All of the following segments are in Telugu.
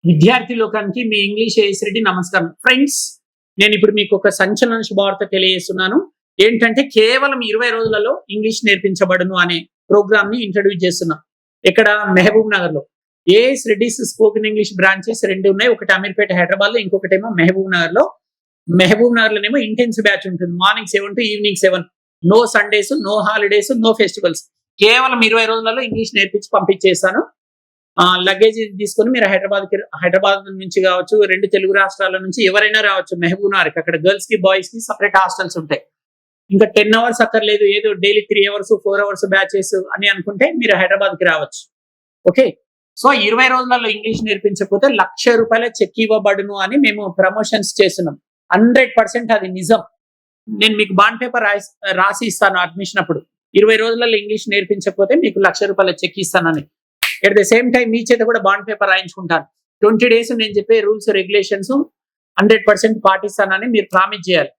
విద్యార్థి లోకానికి మీ ఇంగ్లీష్ ఏఎస్ రెడ్డి నమస్కారం. ఫ్రెండ్స్, నేను ఇప్పుడు మీకు ఒక సంచలన శుభవార్త తెలియజేస్తున్నాను. ఏంటంటే కేవలం 20 రోజులలో ఇంగ్లీష్ నేర్పించబడును అనే ప్రోగ్రామ్ ని ఇంట్రడ్యూస్ చేస్తున్నాం. ఇక్కడ మహబూబ్ నగర్ లో AS Reddy's spoken English branches 2 ఉన్నాయి. ఒకటి అమీర్పేట హైదరాబాద్ లో, ఇంకొకటేమో మహబూబ్ నగర్ లో. మహబూబ్ నగర్ లోనేమో ఇంటెన్స్ బ్యాచ్ ఉంటుంది. Morning 7 to evening 7. No Sundays, no holidays, no festivals. కేవలం 20 రోజులలో ఇంగ్లీష్ నేర్పించి పంపించేస్తాను. లగేజ్ తీసుకొని మీరు హైదరాబాద్ నుంచి కావచ్చు, 2 తెలుగు రాష్ట్రాల నుంచి ఎవరైనా రావచ్చు మహబూబ్ నగర్కి. అక్కడ గర్ల్స్ కి బాయ్స్ కి సపరేట్ హాస్టల్స్ ఉంటాయి. ఇంకా 10 hours అక్కర్లేదు, ఏదో డైలీ 3 hours 4 hours బ్యాచెస్ అని అనుకుంటే మీరు హైదరాబాద్ కి రావచ్చు. ఓకే, సో 20 రోజులలో ఇంగ్లీష్ నేర్పించకపోతే ₹1,00,000 చెక్ ఇవ్వబడును అని మేము ప్రమోషన్స్ చేస్తున్నాం. 100% అది నిజం. నేను మీకు బాండ్ పేపర్ రాసి ఇస్తాను అడ్మిషన్ అప్పుడు. 20 రోజులలో ఇంగ్లీష్ నేర్పించకపోతే మీకు ₹1,00,000 చెక్ ఇస్తానని. ఎట్ ద సేమ్ టైం మీ చేత కూడా బాండ్ పేపర్ రాయించుకుంటాను. 20 days నేను చెప్పే రూల్స్ రెగ్యులేషన్స్ 100% పాటిస్తానని మీరు ప్రామిస్ చేయాలి.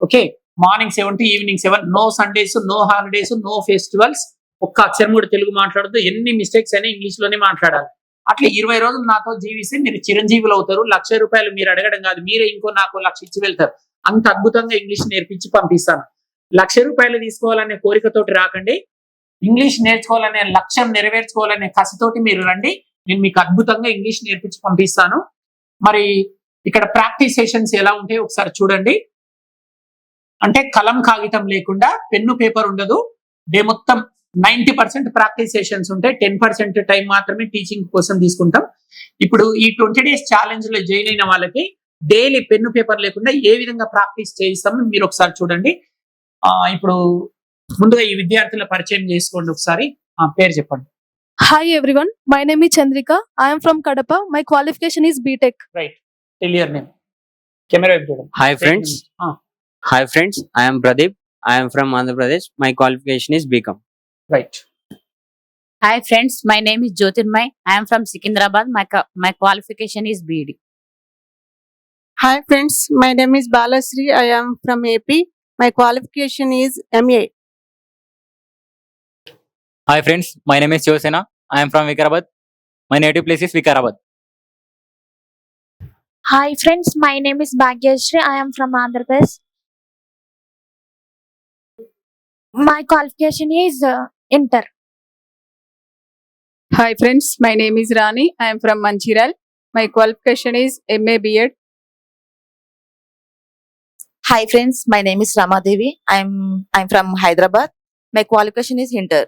Okay, morning 7 to evening 7. No Sundays, no holidays, no festivals. ఒక్క అక్షరం కూడా తెలుగు మాట్లాడదు. ఎన్ని మిస్టేక్స్ అయినా ఇంగ్లీష్ లోనే మాట్లాడాలి. అట్లా 20 రోజులు నాతో జీవిస్తే మీరు చిరంజీవులు అవుతారు. ₹1,00,000 మీరు అడగడం కాదు, మీరే ఇంకో నాకు 1,00,000 ఇచ్చి వెళ్తారు. అంత అద్భుతంగా ఇంగ్లీష్ నేర్పించి పంపిస్తాను. ₹1,00,000 తీసుకోవాలనే కోరికతోటి రాకండి. ఇంగ్లీష్ నేర్చుకోవాలనే లక్ష్యం నెరవేర్చుకోవాలనే కసితోటి మీరు రండి. నేను మీకు అద్భుతంగా ఇంగ్లీష్ నేర్పించి పంపిస్తాను. మరి ఇక్కడ ప్రాక్టీస్ సెషన్స్ ఎలా ఉంటాయో ఒకసారి చూడండి. అంటే కలం కాగితం లేకుండా, పెన్ను పేపర్ ఉండదు. డే మొత్తం 90% ప్రాక్టీస్ సెషన్స్ ఉంటాయి. 10% టైం మాత్రమే టీచింగ్ కోసం తీసుకుంటాం. ఇప్పుడు ఈ 20 days ఛాలెంజ్ లో జాయిన్ అయిన వాళ్ళకి డైలీ పెన్ను పేపర్ లేకుండా ఏ విధంగా ప్రాక్టీస్ చేయిస్తామో మీరు ఒకసారి చూడండి. ఇప్పుడు ముందుగా ఈ విద్యార్థుల పరిచయం చేసుకోండి. ఒకసారి పేరు చెప్పండి. Hi everyone, my name is Chandrika. I am from Kadapa. My qualification is BTech. Right, tell your name. Camera వైపు చూడండి. Hi friends. Hi friends. I am Pradeep. I am from Andhra Pradesh. My qualification is BCom. Right. Hi friends, my name is Jyotirmay. I am from Secunderabad. My qualification is BD. Hi friends, my name is Balasri. I am from AP. My qualification is MA. Hi friends, my name is Shivasena. I am from Vikarabad. My native place is Vikarabad. Hi friends, my name is Bhagyashree. I am from Andhra Pradesh. My qualification is Inter. Hi friends, my name is Rani. I am from Manchiral. My qualification is MA B.Ed. Hi friends, my name is Rama Devi. I'm from Hyderabad. My qualification is Inter.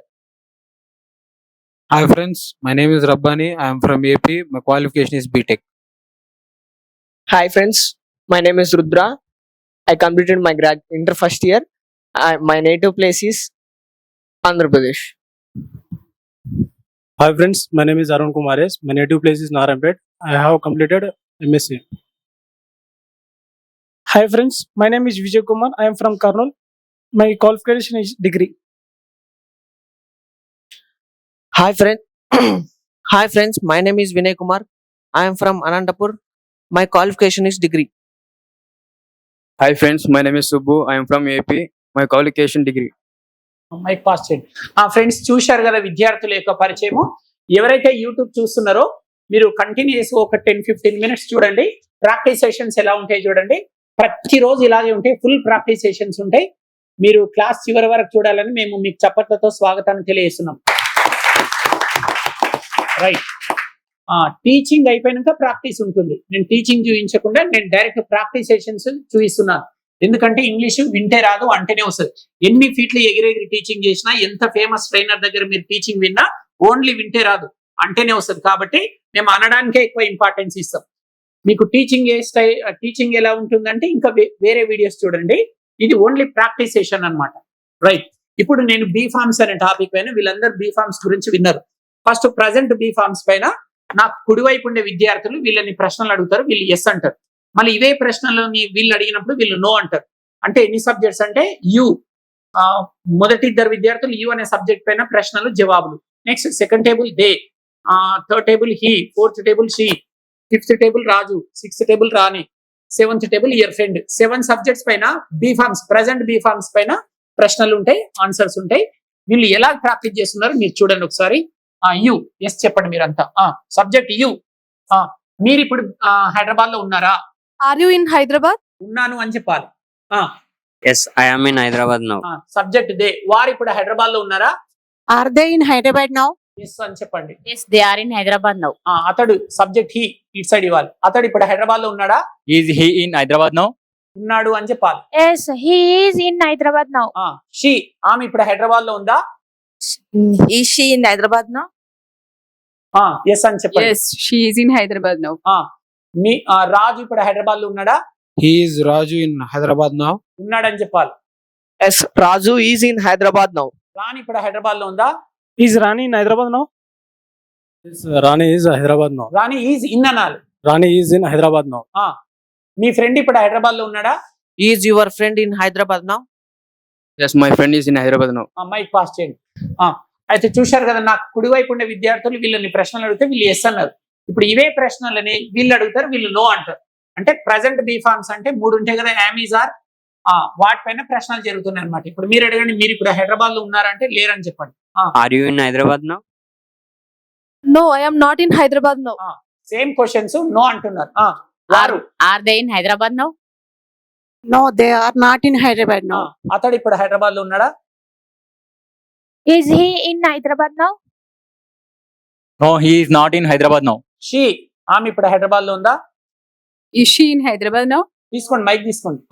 Hi friends, my name is Rabbani. I am from AP. My qualification is BTech. Hi friends, my name is Rudra. I completed my inter first year. My native place is Andhra Pradesh. Hi friends, my name is Arun Kumares. My native place is Narayanpet. I have completed MSc. Hi friends, my name is Vijay Kumar. I am from Karnool. My qualification is degree. Hi friends, my name is Vinay Kumar. I am from Anantapur. My qualification is degree. Hi friends, my name is Subbu. I am from AP. My qualification degree. Mike pass చేయండి. ఫ్రెండ్స్, చూశారు కదా విద్యార్థుల యొక్క పరిచయము. ఎవరైతే యూట్యూబ్ చూస్తున్నారో మీరు కంటిన్యూస్ ఒక 10-15 minutes చూడండి. ప్రాక్టీస్ సెషన్స్ ఎలా ఉంటాయి చూడండి. ప్రతిరోజు ఇలాగే ఉంటాయి, ఫుల్ ప్రాక్టీస్ సెషన్స్ ఉంటాయి. మీరు క్లాస్ చివరి వరకు చూడాలని మేము మీకు చప్పట్లతో స్వాగతాన్ని తెలియజేస్తున్నాం. రైట్, టీచింగ్ అయిపోయినాక ప్రాక్టీస్ ఉంటుంది. నేను టీచింగ్ చూపించకుండా నేను డైరెక్ట్ ప్రాక్టీస్ సెషన్స్ చూపిస్తున్నాను. ఎందుకంటే ఇంగ్లీష్ వింటే రాదు, అంటేనే వస్తుంది. ఎన్ని ఫీట్లు ఎగిరెగిరి టీచింగ్ చేసినా, ఎంత ఫేమస్ ట్రైనర్ దగ్గర మీరు టీచింగ్ విన్నా, ఓన్లీ వింటే రాదు, అంటేనే వస్తుంది. కాబట్టి మేము అనడానికే ఎక్కువ ఇంపార్టెన్స్ ఇస్తాం. మీకు టీచింగ్ ఎలా ఉంటుందంటే ఇంకా వేరే వీడియోస్ చూడండి. ఇది ఓన్లీ ప్రాక్టీస్ సెషన్ అన్నమాట. రైట్, ఇప్పుడు నేను బీ ఫార్మ్స్ అనే టాపిక్ పైన, వీళ్ళందరూ బీ ఫార్మ్స్ గురించి విన్నారు. ఫస్ట్ ప్రజెంట్ బీ ఫార్మ్స్ పైన నాకు కుడివైపు ఉండే విద్యార్థులు వీళ్ళని ప్రశ్నలు అడుగుతారు, వీళ్ళు ఎస్ అంటారు. మళ్ళీ ఇవే ప్రశ్నలని వీళ్ళు అడిగినప్పుడు వీళ్ళు నో అంటారు. అంటే ఎన్ని సబ్జెక్ట్స్ అంటే యు, మొదటి 2 విద్యార్థులు యు అనే సబ్జెక్ట్ పైన ప్రశ్నలు జవాబులు. Next second table they, third table he, fourth table she, fifth table Raju, sixth table Rani, seventh table your friend. 7 subjects పైన be forms, present be forms పైన ప్రశ్నలు ఉంటాయి, ఆన్సర్స్ ఉంటాయి. వీళ్ళు ఎలా ప్రాక్టీస్ చేస్తున్నారు మీరు చూడండి ఒకసారి. యు, ఎస్ చెప్పండి మీరంతా. సబ్జెక్ట్ యు, మీరు ఇప్పుడు హైదరాబాద్ లో ఉన్నారా? Are you in Hyderabad? ఉన్నాను అని చెప్పాలి. Yes, I am in Hyderabad now. Subject they. వారు ఇప్పుడు హైదరాబాద్ లో ఉన్నారా? Are they in Hyderabad now? Yes అని చెప్పండి. Yes, they are in Hyderabad now. అతడు సబ్జెక్ట్ హీ ఇటు సైడ్ ఇవ్వాలి. అతడు ఇప్పుడు హైదరాబాద్ లో ఉన్నాడా? Is he in Hyderabad now? ఉన్నాడు అని చెప్పాలి. Yes, he is in Hyderabad now. She ఆమె ఇప్పుడు హైదరాబాద్ లో ఉందా? Is she in Hyderabad now? Yes అని చెప్పండి. Yes, she is in Hyderabad now. మీ రాజు ఇప్పుడు హైదరాబాద్ లో ఉన్నాడా? He is Raju in Hyderabad now. ఉన్నాడని చెప్పాలి. Yes, Raju is in Hyderabad now. రాణి ఇప్పుడు హైదరాబాద్ లో ఉందా? Is Rani in Hyderabad now? Yes, Rani is Hyderabad now. Rani is in అనాలి. Rani is in Hyderabad now. Me friend ఇప్పుడు హైదరాబాద్ లో ఉన్నాడా? Is your friend in Hyderabad now? Yes, my friend is in Hyderabad now. Mike pass చేయండి. అయితే చూశారు కదా, నాకు కుడివైపు ఉండే విద్యార్థులు వీళ్ళని ప్రశ్నలు అడిగితే వీళ్ళు ఎస్ అన్నారు. ఇప్పుడు ఇవే ప్రశ్నలని వీళ్ళు అడుగుతారు, వీళ్ళు నో అంటారు. అంటే ప్రజెంట్ బీ ఫార్మ్స్ అంటే 3 ఉంటాయి కదా, యామీజ్ ఆర్, వాటిపైన ప్రశ్నలు జరుగుతున్నాయి అనమాట. ఇప్పుడు మీరు అడగండి, మీరు ఇప్పుడు హైదరాబాద్ లో ఉన్నారంటే లేరని చెప్పండి. Are you in Hyderabad now? No, I am not in Hyderabad now. Same questions no అంటున్నారు. వారు Are they in Hyderabad now? No, they are not in Hyderabad now. అతడు ఇప్పుడు హైదరాబాద్ లో ఉన్నాడా? Is he in Hyderabad now? No, he is not in Hyderabad now. She ఆమె ఇప్పుడు హైదరాబాద్ లో ఉందా? Is she in Hyderabad now? తీసుకోండి, మైక్ తీసుకోండి.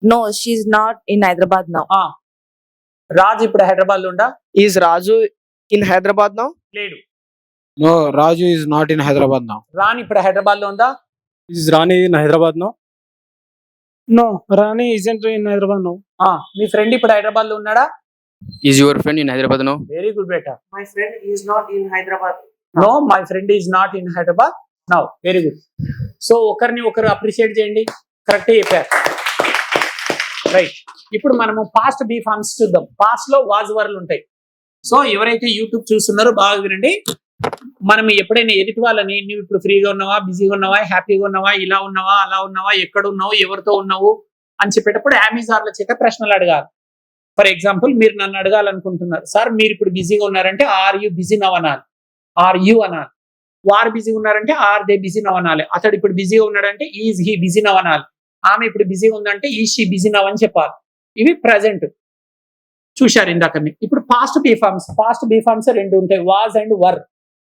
No, she is not in Hyderabad now. రాజు ఇప్పుడు హైదరాబాద్ లో ఉందా? Is Raju in Hyderabad now? లేడు. No, Raju is not in Hyderabad now. రాణి ఇప్పుడు హైదరాబాద్ లో ఉందా? Is Rani in Hyderabad now? No, Rani isn't in Hyderabad now. Me friend ఇప్పుడు హైదరాబాద్ లో ఉన్నాడా? Is your friend in Hyderabad now? Very good బేటా. My friend is not in Hyderabad. No, my friend is not in Hyderabad now. Very good. So ఒకరిని ఒకరు అప్రిషియేట్ చేయండి, కరెక్ట్ చెప్పారు. రైట్, ఇప్పుడు మనము పాస్ట్ బీ ఫార్మ్స్ చూద్దాం. పాస్ట్ లో వాజ్ వర్లు ఉంటాయి. సో ఎవరైతే యూట్యూబ్ చూస్తున్నారో బాగా వినండి. మనం ఎప్పుడైనా ఎదుటి వాళ్ళని, నువ్వు ఇప్పుడు ఫ్రీగా ఉన్నావా, బిజీగా ఉన్నావా, హ్యాపీగా ఉన్నావా, ఇలా ఉన్నావా, అలా ఉన్నావా, ఎక్కడ ఉన్నావు, ఎవరితో ఉన్నావు అని చెప్పేటప్పుడు అమెజాన్ల చేత ప్రశ్నలు అడగాలి. ఫర్ ఎగ్జాంపుల్, మీరు నన్ను అడగాలనుకుంటున్నారు, సార్ మీరు ఇప్పుడు బిజీగా ఉన్నారంటే ఆర్ యూ బిజీ నవ్ అనాలి, ఆర్ యూ అనాలి. వారు బిజీగా ఉన్నారంటే ఆర్ దే బిజీ నవ్ అనాలి. అతడు ఇప్పుడు బిజీగా ఉన్నాడంటే ఈజ్ హీ బిజీ నవ్ అనాలి. ఆమె ఇప్పుడు బిజీగా ఉందంటే ఈ షీ బిజీ నవ్ అని చెప్పాలి. ఇవి ప్రజెంట్ చూశారు ఇందాకని. ఇప్పుడు past be forms. Past be forms 2 ఉంటాయి, వాజ్ అండ్ వర్.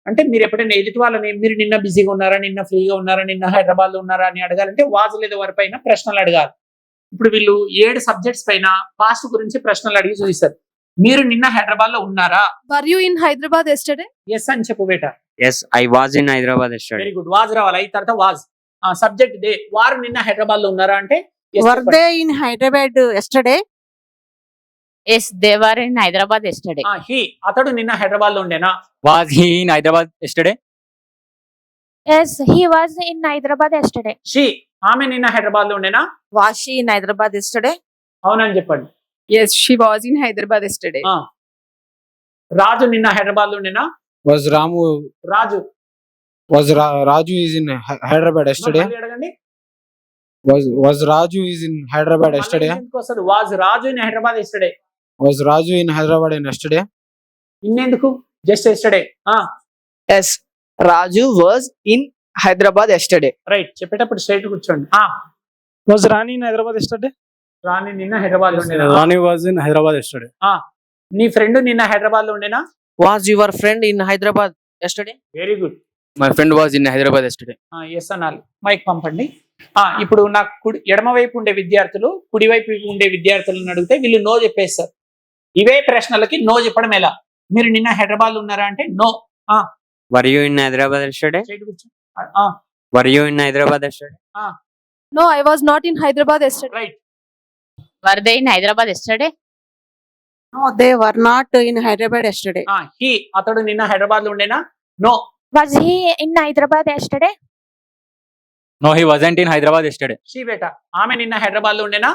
అంటే మీరు ఎప్పుడైనా ఎదుటి వాళ్ళని, మీరు నిన్న బిజీగా ఉన్నారా, నిన్న ఫ్రీగా ఉన్నారా, నిన్న హైదరాబాద్ లో ఉన్నారా అని అడగాలంటే వాజ్ లేదా వర్ పైన ప్రశ్నలు అడగాలి. ఇప్పుడు వీళ్ళు 7 సబ్జెక్ట్స్ పైన పాస్ట్ గురించి ప్రశ్నలు అడిగి చూపిస్తారు. మీరు నిన్న హైదరాబాద్ లో ఉన్నారా? Were you in Hyderabad yesterday? Yes అని చెప్పు బేటా. Yes, I was in Hyderabad yesterday. Very good. Was రావాలి, అయిన తర్వాత వాజ్. Subject they. వారు నిన్న హైదరాబాద్ లో ఉన్నారా అంటే yes Were చెప్పండి. they in Hyderabad yesterday? Yes, they were in Hyderabad yesterday. He అతడు నిన్న హైదరాబాద్ లో ఉండేనా? Was he in Hyderabad yesterday? Yes, he was in Hyderabad yesterday. She ఆమె నిన్న హైదరాబాద్ లో ఉండేనా? Was she in Hyderabad yesterday? అవునని చెప్పండి. Yes, she was in Hyderabad yesterday. రాజు నిన్న హైదరాబాద్ లో ఉండేనా? Was Ramu Raju Raju is in Hyderabad yesterday? మళ్ళీ అడగండి. Was Raju is in Hyderabad yesterday? ఎందుకు వస్తుంది? Was Raju in Hyderabad yesterday. Was Raju in Hyderabad yesterday? ఇన్నెందుకు? Just yesterday. Yes, Raju was in Hyderabad yesterday. Right, చెప్పేటప్పుడు స్ట్రైట్ కూర్చోండి. Was Rani in Hyderabad yesterday? Rani నిన్న హైదరాబాద్ లో ఉండేనా? Rani was in Hyderabad yesterday. నీ ఫ్రెండ్ నిన్న హైదరాబాద్ లో ఉండేనా? Was your friend in Hyderabad yesterday? Very good. My friend was in Hyderabad yesterday. Yes అనాలి. మైక్ పంపండి. ఇప్పుడు నాకు ఎడమ వైపు ఉండే విద్యార్థులు, కుడివైపు ఉండే విద్యార్థులను అడిగితే వీళ్ళు నో చెప్పేస్తారు. ఇవే ప్రశ్నలకి నో చెప్పడం ఎలా? మీరు నిన్న హైదరాబాద్ లో ఉన్నారా అంటే no. Were you in Hyderabad yesterday? Straight కూర్చో. Were you in Hyderabad yesterday? No, I was not in Hyderabad yesterday. Right. Were they in Hyderabad yesterday? No, they were not in Hyderabad yesterday. He అతడు నిన్న హైదరాబాద్ లో ఉండేనా? No. Was he in Hyderabad yesterday? No, he wasn't in Hyderabad yesterday. She బేటా. ఆమె నిన్న హైదరాబాద్ లో ఉండేనా?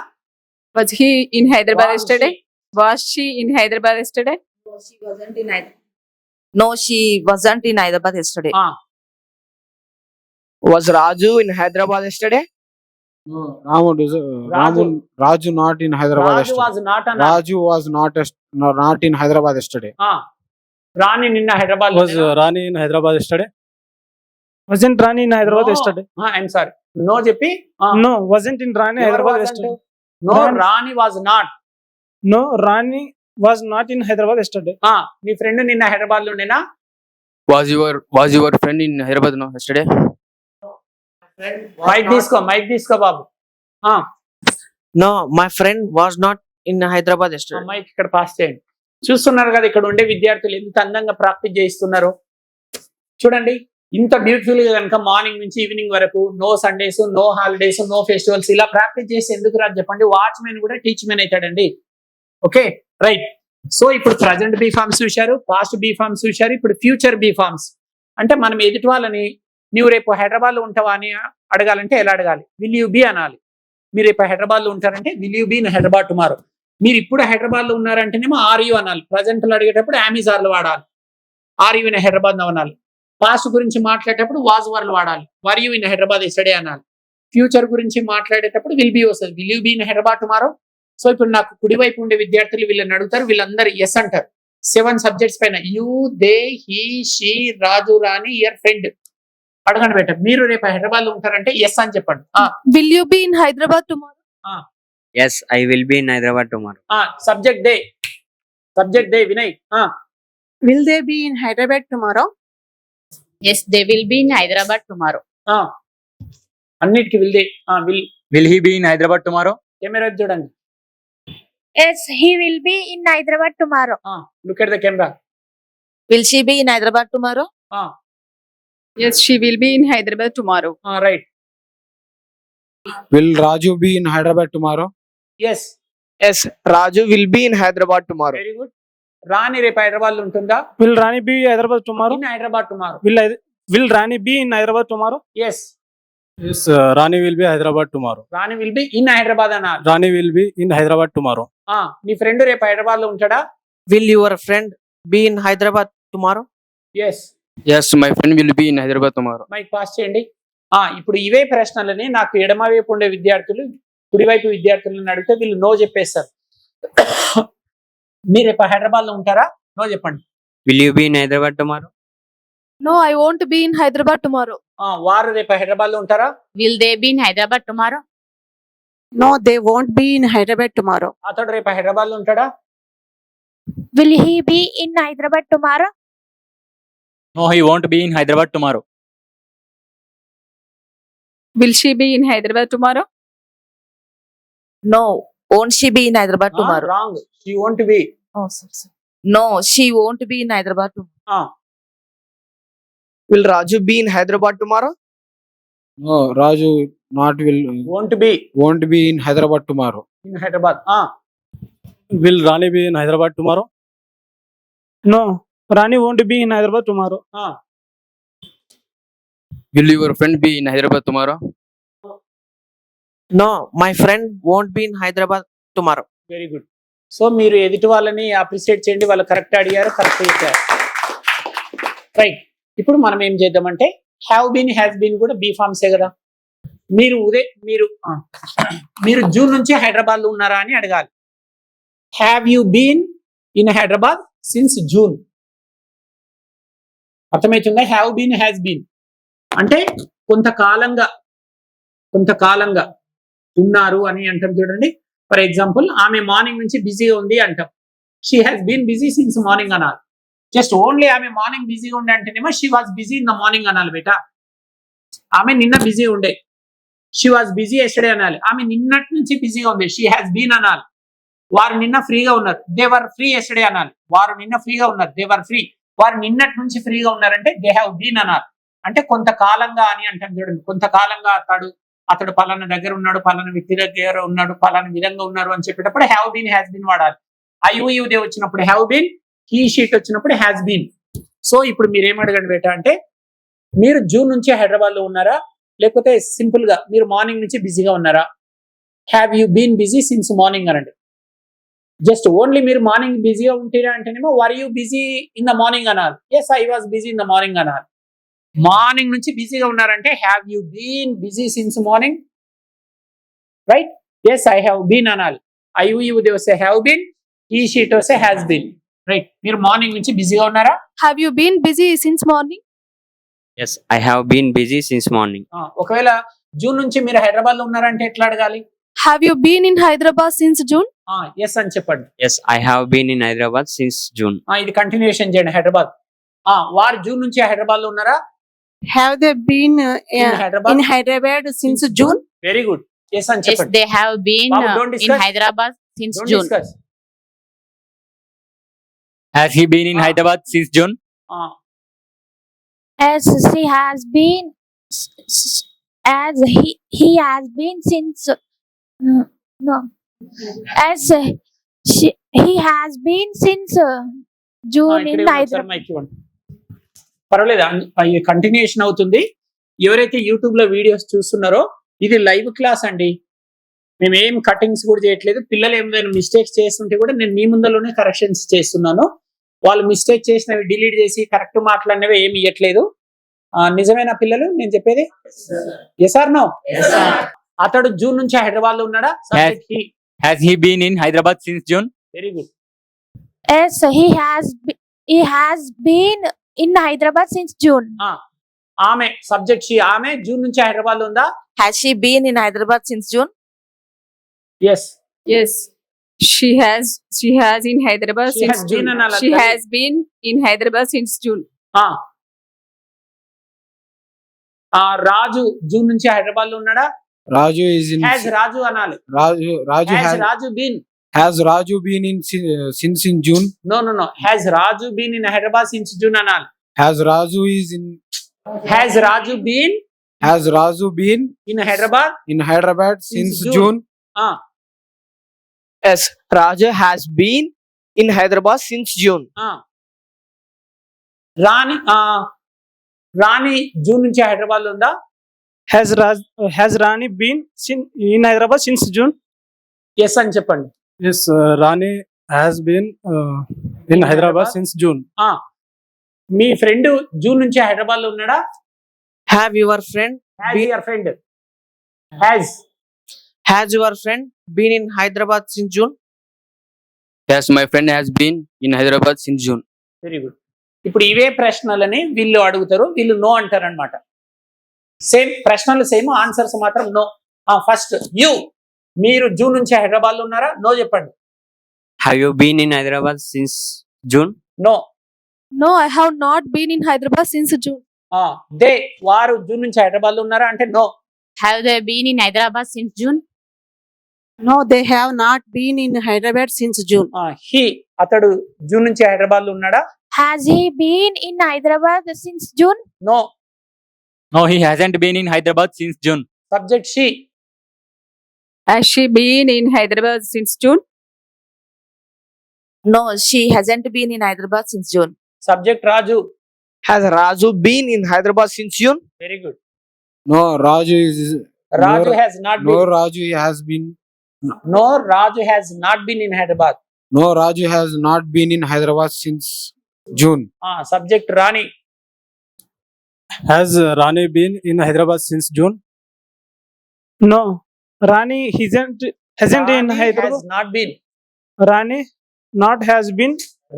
Was he in Hyderabad Was yesterday? Was she in Hyderabad yesterday? No, she wasn't in Hyderabad. No, she wasn't in Hyderabad yesterday. Was Raju in Hyderabad yesterday? No, Raju not in Hyderabad Raju yesterday. Was not అన్న. Raju was not in Hyderabad yesterday. Rani నిన్న Hyderabad Was Rani in Hyderabad yesterday? Wasn't Rani in Hyderabad yesterday? I'm sorry, no చెప్పి No, wasn't in Rani Hyderabad yesterday. నో Rani- Rani was not. No, Rani was not in Hyderabad yesterday. నీ ఫ్రెండ్ నిన్న హైదరాబాద్ లో ఉండేనా? Was your friend in Hyderabad no yesterday? Mike తీసుకో బాబు. No, my friend was not in Hyderabad yesterday. Mike ఇక్కడ పాస్ చేయండి. చూస్తున్నారు కదా ఇక్కడ ఉండే విద్యార్థులు ఎంత అందంగా ప్రాక్టీస్ చేయిస్తున్నారు. చూడండి ఇంత బ్యూటిఫుల్ గా కనుక మార్నింగ్ నుంచి ఈవినింగ్ వరకు no Sundays, no holidays, no festivals ఇలా ప్రాక్టీస్ చేసి ఎందుకు రాదు చెప్పండి. వాచ్మెన్ కూడా టీచ్మెన్ అవుతాడండి. Okay right. సో ఇప్పుడు ప్రజెంట్ బీ ఫార్మ్స్ చూశారు, పాస్ట్ బీ ఫార్మ్స్ చూశారు, ఇప్పుడు ఫ్యూచర్ బీ ఫార్మ్స్. అంటే మనం ఎదుటి వాళ్ళని నీవు రేపు హైదరాబాద్ లో ఉంటావా అని అడగాలంటే ఎలా అడగాలి? విల్ యూ బీ అనాలి. మీరు రేపు హైదరాబాద్ లో ఉంటారంటే will you be in Hyderabad tomorrow. మీరు ఇప్పుడు హైదరాబాద్ లో ఉన్నారంటేనేమో ఆర్ యూ అనాలి. ప్రజెంట్ లో అడిగేటప్పుడు అమెజాన్లు వాడాలి. ఆర్ యూ ఇన్ హైదరాబాద్ అనాలి. పాస్ట్ గురించి మాట్లాడేటప్పుడు వాజ్ వర్లు వాడాలి. Were you in Hyderabad yesterday అనాలి. ఫ్యూచర్ గురించి మాట్లాడేటప్పుడు విల్ బీ వస్తుంది. Will you be in Hyderabad tomorrow. So ఇప్పుడు నాకు కుడివైపు ఉండే విద్యార్థులు వీళ్ళని అడుగుతారు, వీళ్ళందరూ ఎస్ అంటారు. 7 సబ్జెక్ట్స్ పైన you, they, he, she, Raju, Rani, your friend అడగండి బెట. మీరు రేపు హైదరాబాద్ లో ఉంటారంటే ఎస్ అని చెప్పండి. Will you be in Hyderabad tomorrow? Yes, I will be in Hyderabad tomorrow. Subject they Vinay. Will they be in Hyderabad tomorrow? Yes, they will be in Hyderabad tomorrow. అన్నిటికి will they. Will he be in Hyderabad tomorrow? Camera చూడండి. Yes, he will be in Hyderabad tomorrow. Look at the camera. Will she be in Hyderabad tomorrow? Yes, she will be in Hyderabad tomorrow. Right. Will Raju be in Hyderabad tomorrow? Yes, Yes, Raju will be in Hyderabad tomorrow. Very good. Rani రేపు హైదరాబాద్ లో ఉంటుందా? Will Rani be Hyderabad tomorrow? In Hyderabad tomorrow. Will Rani be in Hyderabad tomorrow? Yes, Yes, Rani will be Hyderabad tomorrow. Rani will be in Hyderabad అన్నారు. Rani will be in Hyderabad tomorrow. నీ ఫ్రెండ్ రేపు హైదరాబాద్ లో ఉంటాడా? Will your friend be in Hyderabad tomorrow? Yes. Yes, my friend will be in Hyderabad tomorrow. Mike pass చేయండి. ఇప్పుడు ఇవే ప్రశ్నలని నాకు ఎడమవైపు ఉండే విద్యార్థులు కుడివైపు విద్యార్థులను అడిగితే వీళ్ళు నో చెప్పేస్తారు. మీరు రేపు హైదరాబాద్ లో ఉంటారా? నో చెప్పండి. Will you be in Hyderabad tomorrow? No, I won't be in Hyderabad tomorrow. వారు రేపు హైదరాబాద్ లో ఉంటారా? Will they be in Hyderabad tomorrow? No, they won't be in Hyderabad tomorrow. అతడు రేపు హైదరాబాద్ లో ఉంటాడా? Will he be in Hyderabad tomorrow? No, he won't be in Hyderabad tomorrow. Will she be in Hyderabad tomorrow? No, won't she be in Hyderabad tomorrow? Wrong. She won't be. Oh, sorry. No, she won't be in Hyderabad tomorrow. Will Raju be in Hyderabad tomorrow? No, Raju won't be won't be in Hyderabad tomorrow. In Hyderabad. Will Rani be in Hyderabad tomorrow? No, Rani won't be in Hyderabad tomorrow. Will your friend be in Hyderabad tomorrow? No, my friend won't be in Hyderabad tomorrow. Very good. So మీరు ఎదుటి వాళ్ళని అప్రిషియేట్ చేయండి. వాళ్ళు కరెక్ట్ అడిగారు, కరెక్ట్ చేశారు. రైట్. ఇప్పుడు మనం ఏం చేద్దామంటే హ్యావ్ బీన్, హ్యాస్ బీన్ కూడా బీ ఫార్మ్సే కదా. మీరు జూన్ నుంచి హైదరాబాద్ లో ఉన్నారా అని అడగాలి. Have you been in Hyderabad since June. అర్థమవుతుందా? హ్యావ్ బీన్, హ్యాస్ బీన్ అంటే కొంతకాలంగా ఉన్నారు అని అంటాం చూడండి. ఫర్ ఎగ్జాంపుల్ ఆమె మార్నింగ్ నుంచి బిజీగా ఉంది అంటాం. She has been busy since morning అనాలి. జస్ట్ ఓన్లీ ఆమె మార్నింగ్ బిజీగా ఉండే అంటేనేమో she was busy in the morning అనాలి బేటా. ఆమె నిన్న బిజీ ఉండే, షీ వాజ్ బిజీ ఎస్టర్డే అనాలి. ఆమె నిన్నటి నుంచి బిజీగా ఉంది, షీ హ్యాస్ బీన్ అనాలి. వారు నిన్న ఫ్రీగా ఉన్నారు, దే వర్ ఫ్రీ ఎస్టర్డే అనాలి. వారు నిన్న ఫ్రీగా ఉన్నారు, దే వర్ ఫ్రీ. వారు నిన్నటి నుంచి ఫ్రీగా ఉన్నారంటే దే హ్యావ్ బీన్ అనాలి. అంటే కొంతకాలంగా అని అంటాం చూడండి. కొంతకాలంగా అతడు పలానా దగ్గర ఉన్నాడు, పలానా వ్యక్తి దగ్గర ఉన్నాడు, పలానా విధంగా ఉన్నారు అని చెప్పేటప్పుడు హ్యావ్ బీన్, హ్యాస్ బీన్ వాడాలి. ఐ దే వచ్చినప్పుడు హ్యావ్ బీన్, హీ షీట్ వచ్చినప్పుడు హ్యాస్ బీన్. సో ఇప్పుడు మీరు ఏమడగండి బేటా అంటే మీరు జూన్ నుంచి హైదరాబాద్ లో ఉన్నారా, లేకపోతే సింపుల్ గా మీరు మార్నింగ్ నుంచి బిజీగా ఉన్నారా? Have you been busy since morning అనండి. జస్ట్ ఓన్లీ మీరు మార్నింగ్ బిజీగా ఉంటారా అంటేనేమో were you busy in the morning అనాలి. Yes, I was busy in the morning అనాలి. మార్నింగ్ నుంచి బిజీగా ఉన్నారంటే have you been busy since morning, right? Yes, I have been అనాలి. దే వస్తే హ్యావ్ బీన్, ఈ షీట్ వస్తే హ్యాస్ బీన్, రైట్? మీరు మార్నింగ్ నుంచి బిజీగా ఉన్నారా? Have you been busy since morning? Yes, I have been busy since morning. ఒకవేళ జూన్ నుంచి మీరు హైదరాబాద్ లో ఉన్నారంటే ఎట్లా అడగాలి? Have you been in Hyderabad since June? Yes అని చెప్పండి. Yes, I have been in Hyderabad since June. ఇది కంటిన్యూషన్ చేయండి. హైదరాబాద్ వారు జూన్ నుంచి హైదరాబాద్ లో ఉన్నారా? Have they been In Hyderabad? in Hyderabad since June? Very good. Yes అని Yes, చెప్పండి. they have been Babu, don't in discuss. Hyderabad since Don't June. discuss. Has he been in Hyderabad since June? As she has been, as he has been since no, as he has been since June in Hyderabad. పర్వాలేదు, ఇది కంటిన్యూషన్ అవుతుంది. ఎవరైతే యూట్యూబ్ లో వీడియోస్ చూస్తున్నారో ఇది లైవ్ క్లాస్ అండి. మేము ఏం కటింగ్స్ కూడా చేయట్లేదు. పిల్లలు ఏమైనా మిస్టేక్స్ చేస్తుంటే కూడా నేను మీ ముందరలోనే కరెక్షన్స్ చేస్తున్నాను. వాళ్ళు మిస్టేక్ చేసినవి డిలీట్ చేసి కరెక్ట్ మాట్లాడినవి ఏమి ఇవ్వట్లేదు. నిజమేనా పిల్లలు నేను చెప్పేది? Yes or no? అతడు జూన్ నుంచి హైదరాబాద్ లో ఉన్నాడా? Has he been in Hyderabad since June? Very good. As he has been in Hyderabad since June. ఆమె సబ్జెక్ట్ షీ, ఆమె జూన్ నుంచి హైదరాబాద్ లో ఉందా? Has she been in Hyderabad since June? Yes. Yes. She has in Hyderabad She since has June. been in Hyderabad. She has been in Hyderabad since June. Raju June నుంచి హైదరాబాద్ లో ఉన్నాడా? Raju is in. Has Raju అనాలి. Raju హ్యాస్ has. Raju been. Has Raju been in since in June? No has Raju been in Hyderabad since June అనాలి. Has Raju is in. Has Raju been Has Raju been in Hyderabad in Hyderabad since June. June? Yes, Raju has been in Hyderabad since June. Rani June నుంచి హైదరాబాద్ లో ఉందా? Has Rani been in Hyderabad since June? Yes అని చెప్పండి. Yes, Rani has been in Hyderabad since June. Me friend June నుంచి హైదరాబాద్ లో ఉన్నాడా? Have your friend been, your friend has your friend been in Hyderabad since June? Yes, my friend has been in Hyderabad since June. Very good. ఇప్పుడు ఇవే ప్రశ్నలని వీళ్ళు అడుగుతారు, వీళ్ళు నో అంటారు అనమాట. సేమ్ ప్రశ్నలు సేమ్, ఆన్సర్స్ మాత్రం నో. ఫస్ట్ మీరు జూన్ నుంచి హైదరాబాద్ లో ఉన్నారా? నో చెప్పండి. Have you been in Hyderabad since June? No. No, I have not been in Hyderabad since June. వారు జూన్ నుంచి హైదరాబాద్ లో ఉన్నారా అంటే no. Have they been in Hyderabad since June? No, they have not been in Hyderabad since June. అతడు జూన్ నుంచి హైదరాబాద్ లో ఉన్నాడా? Has he been in Hyderabad since June? No. No, he hasn't been in Hyderabad since June. Subject she. Has she been in Hyderabad since June? No, she hasn't been in Hyderabad since June. Subject Raju. Has Raju been in Hyderabad since June? Very good. No, Raju is. Raju has not No, been. Raju has been. No Raju has not been in Hyderabad. No, Raju has not been in Hyderabad since June. Subject Rani. Has Rani been in Hyderabad since June? No, Rani hasn't in Hyderabad. Not been. Rani not has been.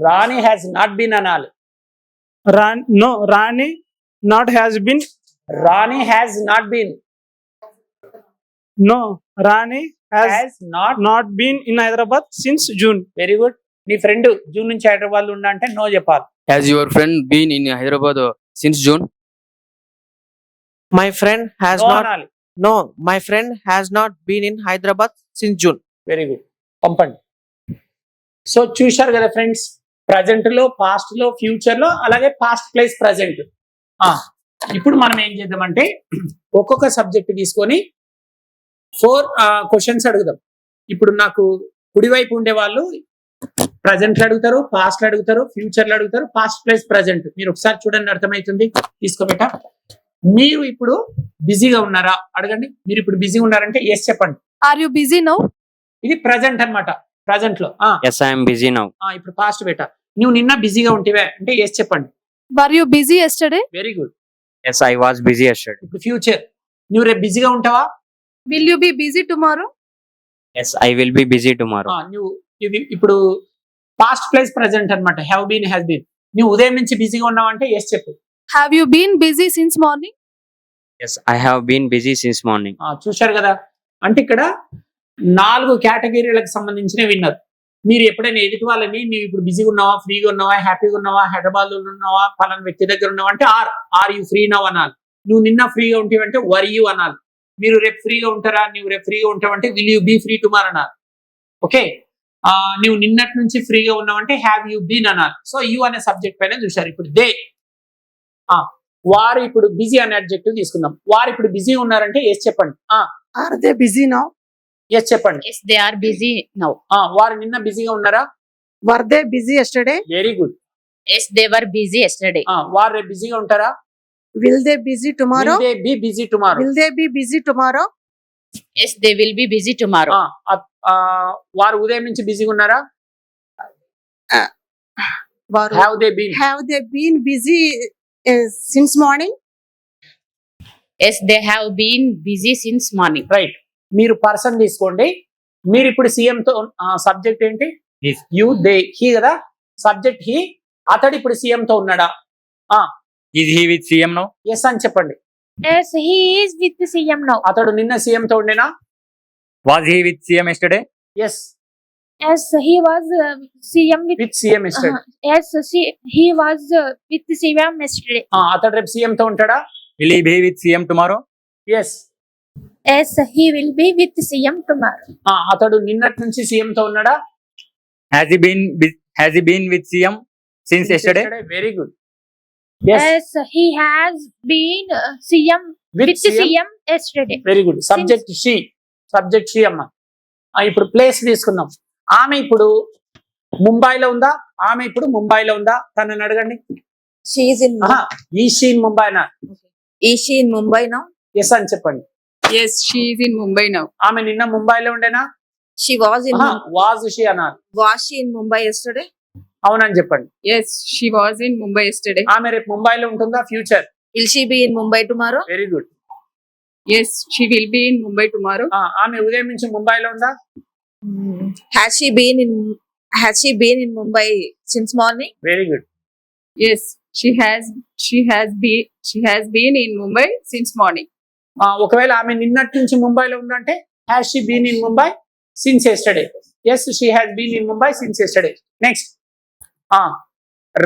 Rani has not been అనాలి. No, Rani not has been. Rani has not been. No, Rani has not been in Hyderabad since June. Very good. నీ ఫ్రెండ్ జూన్ నుంచి హైదరాబాద్ లో ఉన్నా అంటే నో చెప్పాలి. Has your friend been in Hyderabad since June? My friend has no not. అనాలి. No, my friend has not been in Hyderabad since June. Very good. పంపండి. సో చూశారు కదా ఫ్రెండ్స్, ప్రజెంట్ లో, పాస్ట్ లో, ఫ్యూచర్ లో, అలాగే పాస్ట్ ప్లేస్ ప్రజెంట్. ఇప్పుడు మనం ఏం చేద్దామంటే ఒక్కొక్క సబ్జెక్ట్ తీసుకొని 4 క్వశ్చన్స్ అడుగుదాం. ఇప్పుడు నాకు కుడివైపు ఉండే వాళ్ళు ప్రజెంట్లు అడుగుతారు, పాస్ట్ అడుగుతారు, ఫ్యూచర్లు అడుగుతారు, పాస్ట్ ప్లేస్ ప్రజెంట్. మీరు ఒకసారి చూడండి, అర్థమవుతుంది. తీసుకోబెట్ట. మీరు ఇప్పుడు బిజీగా ఉన్నారా అడగండి. మీరు ఇప్పుడు బిజీగా ఉన్నారంటే ఎస్ చెప్పండి. Are you busy now? ఇది ప్రజెంట్ అన్నమాట. ప్రజెంట్ లో. Yes, I am busy now. ఇప్పుడు పాస్ట్ బెట. నువ్వు నిన్న బిజీగా ఉంటివే అంటే ఎస్ చెప్పండి. Were you busy yesterday? Very good. Yes, I was busy yesterday. ఇప్పుడు ఫ్యూచర్, నువ్వు రేపు బిజీగా ఉంటావా? Will you be busy tomorrow? Yes, I will be busy tomorrow. నువ్వు ఇది ఇప్పుడు పాస్ట్ ప్లేస్ ప్రజెంట్ అన్నమాట. Have been, has been. నువ్వు ఉదయం నుంచి బిజీగా ఉన్నావా అంటే ఎస్ చెప్పు. Have you been busy since morning? Yes, I have been busy since morning. చూశారు కదా, అంటే ఇక్కడ 4 కేటగిరీలకు సంబంధించిన విన్నారు. మీరు ఎప్పుడైనా ఎదుటి వాళ్ళని నీవు ఇప్పుడు బిజీగా ఉన్నావా, ఫ్రీగా ఉన్నావా, హ్యాపీగా ఉన్నావా, హైదరాబాద్ లో ఉన్నావా, పలానా వ్యక్తి దగ్గర ఉన్నావా అంటే ఆర్ యూ ఫ్రీ నవ్ అనాలి. నువ్వు నిన్న ఫ్రీగా ఉంటావంటే వర్ యూ అనాలి. మీరు రేపు ఫ్రీగా ఉంటారా, నువ్వు రేపు ఫ్రీగా ఉంటావంటే will you be free tomorrow అనాలి. ఓకే, నువ్వు నిన్నటి నుంచి ఫ్రీగా ఉన్నావంటే హ్యావ్ యూ బీన్ అనాలి. సో యూ అనే సబ్జెక్ట్ పైన చూశారు. ఇప్పుడు దే, వారు ఇప్పుడు బిజీ అనే అడ్జెక్టివ్ తీసుకుందాం. వారు ఇప్పుడు బిజీ ఉన్నారంటే ఎస్ చెప్పండి. Are they busy now? Yes చెప్పండి. Yes, they are busy now. వారు నిన్న బిజీగా ఉన్నారా? Were they busy yesterday? Very good. Yes, they were busy yesterday. వారు రేపు బిజీగా ఉంటారా? Will they busy tomorrow? Will they be busy tomorrow? Will they be busy tomorrow? Yes, they will be busy tomorrow. వారు ఉదయం నుంచి బిజీగా ఉన్నారా? Were- have they been? Have they been busy since morning? Yes, they have been busy since morning. Right. మీరు పర్సన్ తీసుకోండి. మీరు ఇప్పుడు సీఎం తో సబ్జెక్ట్ ఏంటి? Yes. యూ దే హీ కదా, సబ్జెక్ట్ హీ. అతడు ఇప్పుడు సీఎం తో ఉన్నాడా? Is he with CM now? Yes అని చెప్పండి. Yes, he is with the CM now. అతడు నిన్న సీఎం తో ఉండేనా? Was he with CM yesterday? Yes, Yes, he was CM with. With CM yesterday. Yes, he was with the CM yesterday. అతడు రేపు సీఎం తో ఉంటాడా? Will he be with CM tomorrow? Yes. Yes, he will be with the CM tomorrow. అతడు నిన్నటి నుంచి సీఎం తో ఉన్నాడా? Has he been with CM since yesterday? Very good. Yes, he has been CM with the CM yesterday. Very good. Subject she, subject she అమ్మ. ఇప్పుడు ప్లేస్ తీసుకుందాం. ఆమె ఇప్పుడు ముంబైలో ఉందా? ఆమె ఇప్పుడు ముంబైలో ఉందా? తనని అడగండి. She is in. ఈ షీ ఇన్ ముంబై నా? Is she in Mumbai now? Yes అని చెప్పండి. Yes, she is in Mumbai now. ఆమె నిన్న ముంబైలో ఉండేనా? She was in. Was she అన్నారు. Was she in Mumbai yesterday? అవునని చెప్పండి. Yes, she was in Mumbai yesterday. ఆమె రేపు ముంబైలో ఉంటుందా? Future. Will she be in Mumbai tomorrow? Very good. Yes, she will be in Mumbai tomorrow. ఆమె ఉదయం నుంచి ముంబైలో ఉందా? Has she been in Mumbai since morning? Very good. Yes, she has been in Mumbai since morning. ఒకవేళ ఆమె నిన్నటి నుంచి ముంబైలో ఉందంటే has she been in Mumbai since yesterday. Yes, she has been in Mumbai since yesterday. Next,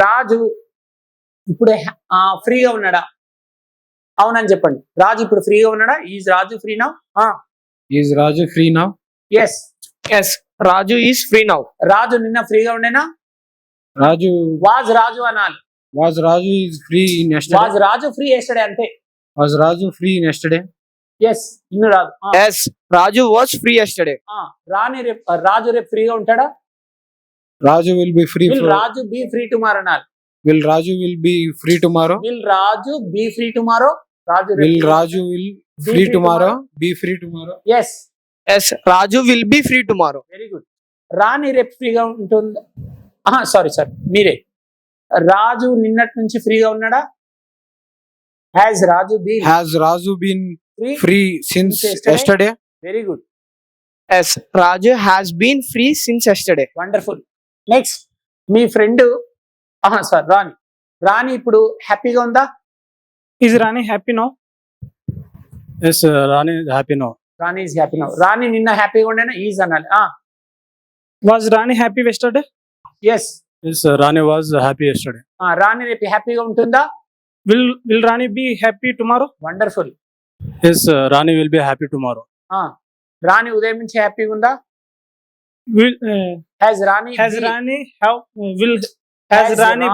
Raju ఇప్పుడు ఫ్రీగా ఉన్నాడా? అవునని చెప్పండి. రాజు ఇప్పుడు ఫ్రీగా ఉన్నాడా? Is Raju free now? Is Raju free now? Yes. Yes, Raju is free now. Raju నిన్న ఫ్రీగా ఉండేనా? Raju వాజ్ రాజు అనాలి. was Raju is free in yesterday? Was Raju free yesterday అంతే. Was Raju free in yesterday? Yes, ఇన్ను రాదు. Yes, Raju was free yesterday. రాజు రేపు ఫ్రీగా ఉంటాడా? Raju will be free. Will Raju be free tomorrow అనాలి. Will Raju will be free tomorrow? Will Raju be free tomorrow? Will Raju will free tomorrow? Be free tomorrow? Yes. Yes, Raju will be free tomorrow. Very good. Rani రేపు ఫ్రీగా ఉంటుంది. సారీ మీరే. రాజు నిన్నటి నుంచి ఫ్రీగా ఉన్నాడా? Has Raju been Has Raju been free? free since yesterday? Very good. Yes, Raju has been free since yesterday. Wonderful. Next, మీ ఫ్రెండ్ రాణి ఇప్పుడు హ్యాపీగా ఉందా? Is Rani happy now? Yes, Rani is happy now. Rani is happy now. Rani నిన్న హ్యాపీగా ఉండేనా? ఈజ్ అనాలి. Was Rani happy yesterday? Yes. Yes, Rani was happy yesterday. Rani రేపు హ్యాపీగా ఉంటుందా? Will Rani be happy tomorrow? Wonderful. Yes, Rani will be happy tomorrow. Rani ఉదయం నుంచి హ్యాపీగా ఉందా? Will has Rani has Rani have will has Rani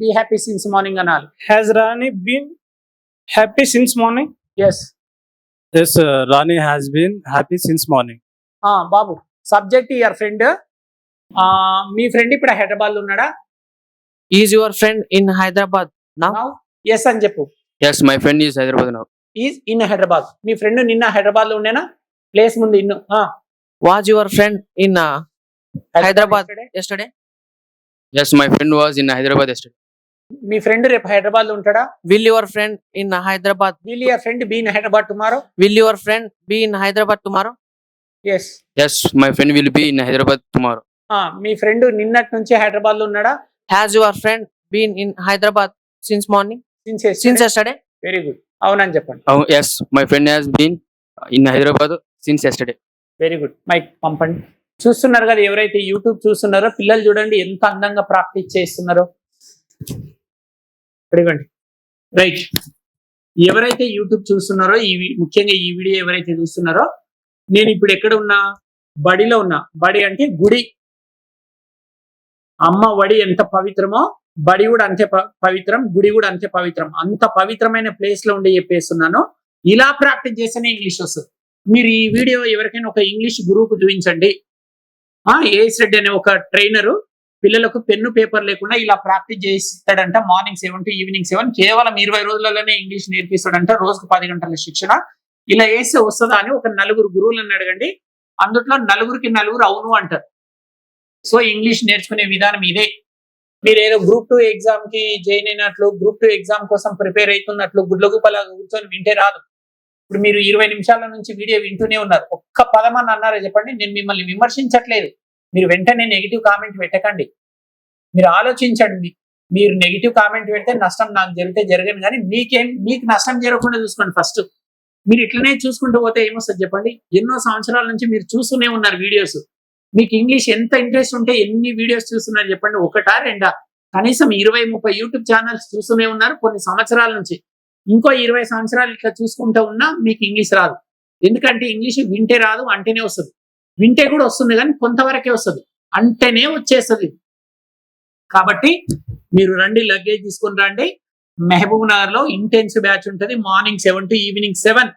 been happy since morning అనాలి. has Rani been happy since morning? Yes. Yes, Rani has been happy since morning. Babu, subject your friend. Me friend ఇప్పుడు హైదరాబాద్ లో ఉన్నాడా? Is your friend in Hyderabad now? Yes అని చెప్పు. Yes, my friend is Hyderabad now. Is in Hyderabad. మీ ఫ్రెండ్ నిన్న హైదరాబాద్ లో ఉండేనా? ప్లేస్ ముందు in. Was your friend in Hyderabad yesterday? Yes, my friend was in Hyderabad yesterday. మీ ఫ్రెండ్ రేపు హైదరాబాద్ లో ఉంటాడా? Will your friend in Hyderabad? Will your friend be in Hyderabad tomorrow? Will your friend be in Hyderabad tomorrow? Yes. Yes, my friend will be in Hyderabad tomorrow. మీ ఫ్రెండ్ నిన్నటి నుంచి హైదరాబాద్ లో ఉన్నాడా? Has your friend been in Hyderabad since morning. Since Yesterday. Very good. అవునని చెప్పండి. Oh, yes, my friend has been in Hyderabad since yesterday. Very good. Mike పంపండి. చూస్తున్నారు కదా, ఎవరైతే యూట్యూబ్ చూస్తున్నారో పిల్లలు చూడండి ఎంత అందంగా ప్రాక్టీస్ చేస్తున్నారో. అడగండి. రైట్. ఎవరైతే యూట్యూబ్ చూస్తున్నారో ముఖ్యంగా ఈ వీడియో ఎవరైతే చూస్తున్నారో, నేను ఇప్పుడు ఎక్కడ ఉన్నా? బడిలో ఉన్నా. బడి అంటే గుడి. అమ్మ వడి ఎంత పవిత్రమో బడి కూడా అంతే పవిత్రం, గుడి కూడా అంతే పవిత్రం. అంత పవిత్రమైన ప్లేస్ లో ఉండి చెప్పేస్తున్నాను. ఇలా ప్రాక్టీస్ చేస్తేనే ఇంగ్లీష్ వస్తుంది. మీరు ఈ వీడియో ఎవరికైనా ఒక ఇంగ్లీష్ గురువుకు చూపించండి. ఏఎస్ రెడ్డి అనే ఒక ట్రైనరు పిల్లలకు పెన్ను పేపర్ లేకుండా ఇలా ప్రాక్టీస్ చేస్తాడంట. మార్నింగ్ 7 to ఈవినింగ్ 7, కేవలం 20 రోజులలోనే ఇంగ్లీష్ నేర్పిస్తాడంట. రోజుకు 10 గంటల శిక్షణ. ఇలా వేస్తే వస్తుందా అని ఒక 4 గురువులను అడగండి. అందుట్లో 4కి 4 అవును అంటారు. సో ఇంగ్లీష్ నేర్చుకునే విధానం ఇదే. మీరు ఏదో గ్రూప్ 2 ఎగ్జామ్ కి జాయిన్ అయినట్లు, గ్రూప్ 2 ఎగ్జామ్ కోసం ప్రిపేర్ అవుతున్నట్లు గుడ్లగుప్పలా కూర్చొని వింటే రాదు. ఇప్పుడు మీరు 20 నిమిషాల నుంచి వీడియో వింటూనే ఉన్నారు. ఒక్క పదమని అన్నారో చెప్పండి. నేను మిమ్మల్ని విమర్శించట్లేదు. మీరు వెంటనే నెగిటివ్ కామెంట్ పెట్టకండి. మీరు ఆలోచించండి. మీరు నెగిటివ్ కామెంట్ పెడితే నష్టం నాకు జరిగితే జరగను, కానీ మీకు నష్టం జరగకుండా చూసుకోండి ఫస్ట్. మీరు ఇట్లనే చూసుకుంటూ పోతే ఏమొస్తుంది చెప్పండి? ఎన్నో సంవత్సరాల నుంచి మీరు చూస్తూనే ఉన్నారు వీడియోస్. మీకు ఇంగ్లీష్ ఎంత ఇంట్రెస్ట్ ఉంటే ఎన్ని వీడియోస్ చూస్తున్నారు చెప్పండి? ఒకటా రెండా? కనీసం 20-30 యూట్యూబ్ ఛానల్స్ చూస్తూనే ఉన్నారు కొన్ని సంవత్సరాల నుంచి. ఇంకో 20 సంవత్సరాలు ఇట్లా చూసుకుంటూ ఉన్నా మీకు ఇంగ్లీష్ రాదు. ఎందుకంటే ఇంగ్లీష్ వింటే రాదు, అంటేనే వస్తుంది. వింటే కూడా వస్తుంది కానీ కొంతవరకే వస్తుంది, అంటేనే వచ్చేస్తుంది. కాబట్టి మీరు రండి, లగేజ్ తీసుకొని రండి. మహబూబ్ నగర్ లో ఇంటెన్స్ బ్యాచ్ ఉంటుంది. Morning 7 to evening 7.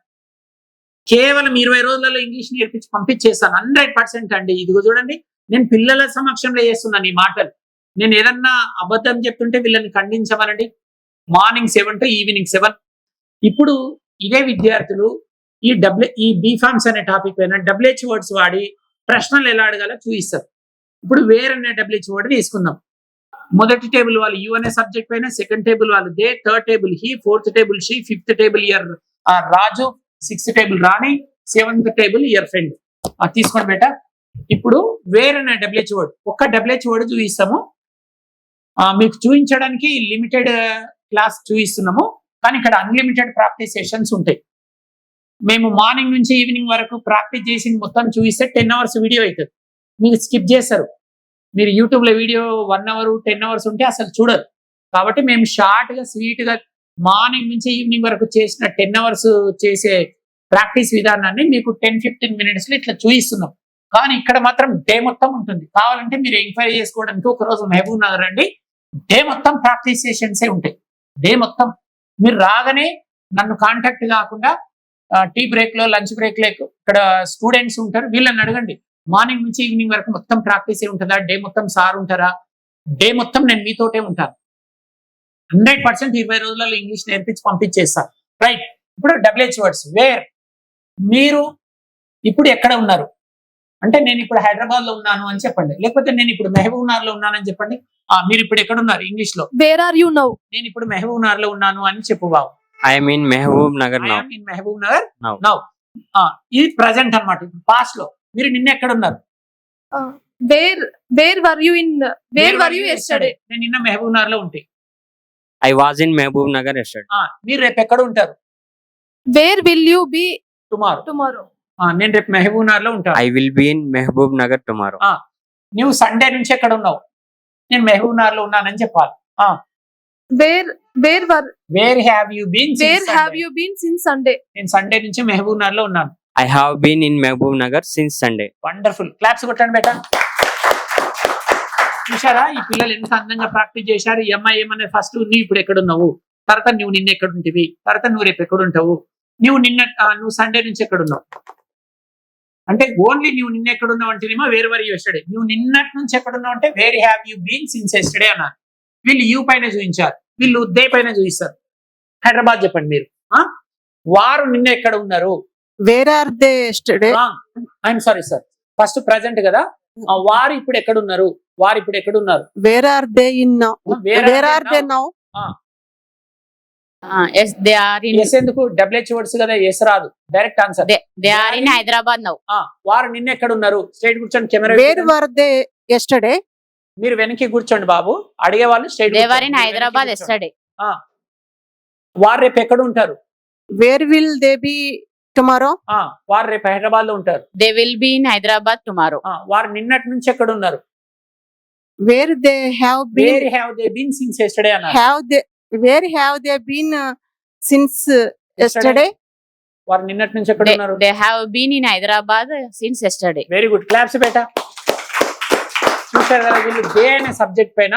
కేవలం 20 రోజులలో ఇంగ్లీష్ నేర్పించి పంపించేస్తాను. 100% అండి. ఇదిగో చూడండి, నేను పిల్లల సమక్షంలో చేస్తున్నాను ఈ మాటలు. నేను ఏదన్నా అబద్ధం చెప్తుంటే వీళ్ళని ఖండించమనండి. Morning 7 to evening 7. ఇప్పుడు ఇదే విద్యార్థులు ఈ బీఫార్మ్స్ అనే టాపిక్ పైన WH వర్డ్స్ వాడి ప్రశ్నలు ఎలా అడగాలో చూపిస్తారు. ఇప్పుడు వేర్ అనే WH వర్డ్ తీసుకుందాం. మొదటి టేబుల్ వాళ్ళు యు అనే సబ్జెక్ట్ పైన, సెకండ్ టేబుల్ వాళ్ళు they, third table he, fourth table she, fifth table year Raju, 6th table Rani, 7th table your friend. తీసుకోండి బేట. ఇప్పుడు వేర్ అనే WH వర్డ్, ఒక్క WH వర్డ్ చూపిస్తాము. మీకు చూపించడానికి లిమిటెడ్ క్లాస్ చూపిస్తున్నాము, కానీ ఇక్కడ అన్లిమిటెడ్ ప్రాక్టీస్ సెషన్స్ ఉంటాయి. మేము మార్నింగ్ నుంచి ఈవినింగ్ వరకు ప్రాక్టీస్ చేసి మొత్తం చూపిస్తే 10 hours వీడియో అవుతుంది. మీరు స్కిప్ చేస్తారు. మీరు యూట్యూబ్లో వీడియో 1 hour 10 hours ఉంటే అసలు చూడరు. కాబట్టి మేము షార్ట్గా స్వీట్గా మార్నింగ్ నుంచి ఈవినింగ్ వరకు చేసిన 10 hours చేసే ప్రాక్టీస్ విధానాన్ని మీకు 10-15 minutes లో ఇట్లా చూపిస్తున్నాం. కానీ ఇక్కడ మాత్రం డే మొత్తం ఉంటుంది. కావాలంటే మీరు ఎంక్వైరీ చేసుకోవడానికి ఒకరోజు మహబూబ్ నగర్ అండి. డే మొత్తం ప్రాక్టీస్ సెషన్సే ఉంటాయి. డే మొత్తం మీరు రాగానే నన్ను కాంటాక్ట్ కాకుండా టీ బ్రేక్ లో, లంచ్ బ్రేక్ లో ఇక్కడ స్టూడెంట్స్ ఉంటారు, వీళ్ళని అడగండి. మార్నింగ్ నుంచి ఈవినింగ్ వరకు మొత్తం ప్రాక్టీస్ ఉంటుందా? డే మొత్తం సార్ ఉంటారా? డే మొత్తం నేను మీతోటే ఉంటాను. 100% 20 రోజులలో ఇంగ్లీష్ నేర్పించి పంపించేస్తాను. రైట్. ఇప్పుడు WH వర్డ్స్. వేర్, మీరు ఇప్పుడు ఎక్కడ ఉన్నారు అంటే, నేను ఇప్పుడు హైదరాబాద్ లో ఉన్నాను అని చెప్పండి. లేకపోతే నేను ఇప్పుడు మహబూబ్ నగర్ లో ఉన్నానని చెప్పండి. మీరు ఇప్పుడు ఎక్కడ ఉన్నారు ఇంగ్లీష్ లో? Where are you now? నేను ఇప్పుడు మహబూబ్ నగర్ లో ఉన్నాను అని చెప్పు బాబు. I am in Mehboob Nagar now. I am in Mahbubnagar Now. Now. ఇది ప్రజెంట్ అన్నమాట. పాస్ట్ లో మీరు నిన్న ఎక్కడ ఉన్నారు? Where were you yesterday? నేను నిన్న మహబూబ్ నగర్ లో ఉంటే. I was in Mehboob Nagar yesterday. మీరు రేపు ఎక్కడ ఉంటారు? Where will you be tomorrow? నేను రేపు మహబూబ్ నగర్ లో ఉంటాను. I will be in Mehboob Nagar tomorrow. నువ్వు సండే నుంచి ఎక్కడ ఉన్నావు? నేను మహబూబ్ నగర్ లో ఉన్నానని చెప్పాలి. Where have you been since Sunday? నేను సండే నుంచి మహబూబ్ నగర్ లో ఉన్నాను. I have been in Mehboob Nagar since Sunday. Wonderful. Claps కొట్టండి బేటా. చూసారా ఈ పిల్లలు ఎంత అందంగా ప్రాక్టీస్ చేశారు. ఈ అమ్మాయి ఏమన్నా ఫస్ట్ నువ్వు ఇప్పుడు ఎక్కడున్నావు, తర్వాత నువ్వు నిన్న ఎక్కడ ఉంటివి, తర్వాత నువ్వు రేపు ఎక్కడ ఉంటావు, నువ్వు సండే నుంచి ఎక్కడున్నావు అంటే ఓన్లీ నువ్వు నిన్న ఎక్కడున్నావు అంటేనేమో వేర్ వర్ యూ ఎస్టర్డే. నువ్వు నిన్నటి నుంచి ఎక్కడున్నావు అంటే where have you been since yesterday అన్నారు. వీళ్ళు యూ పైన చూపించారు, వీళ్ళు దే పైన చూపిస్తారు. హైదరాబాద్ చెప్పండి మీరు. వారు నిన్న ఎక్కడ ఉన్నారు? Where are they yesterday? I'm sorry sir, first present కదా. వారు ఇప్పుడు ఎక్కడున్నారు? వారు ఇప్పుడు ఎక్కడున్నారు? Where are they in now? Where are they now? Yes, they are in. Yes ఎందుకు? WH వర్డ్స్ కదా, ఎస్ రాదు. Direct answer. They are in Hyderabad now. వారు నిన్న ఎక్కడ ఉన్నారు? స్ట్రైట్ కూర్చోండి. Camera. Where were they yesterday? మీరు వెనక్కి కూర్చోండి బాబు. అడిగే వాళ్ళు straight. They were in Hyderabad yesterday. వారు రేపు ఎక్కడ ఉంటారు? Where will they be tomorrow? వారు రేపు హైదరాబాద్ లో ఉంటారు. They will be in Hyderabad tomorrow. వారు నిన్నటి నుంచి ఎక్కడ ఉన్నారు? Where they have been? Where have they been since yesterday అన్నారు. Where have they been since yesterday? వారు నిన్నటి నుంచి ఎక్కడ ఉన్నారు? They have been in Hyderabad since yesterday. Very good, claps బేటా. చూసారు కదా, వీళ్ళు డే అనే సబ్జెక్ట్ పైన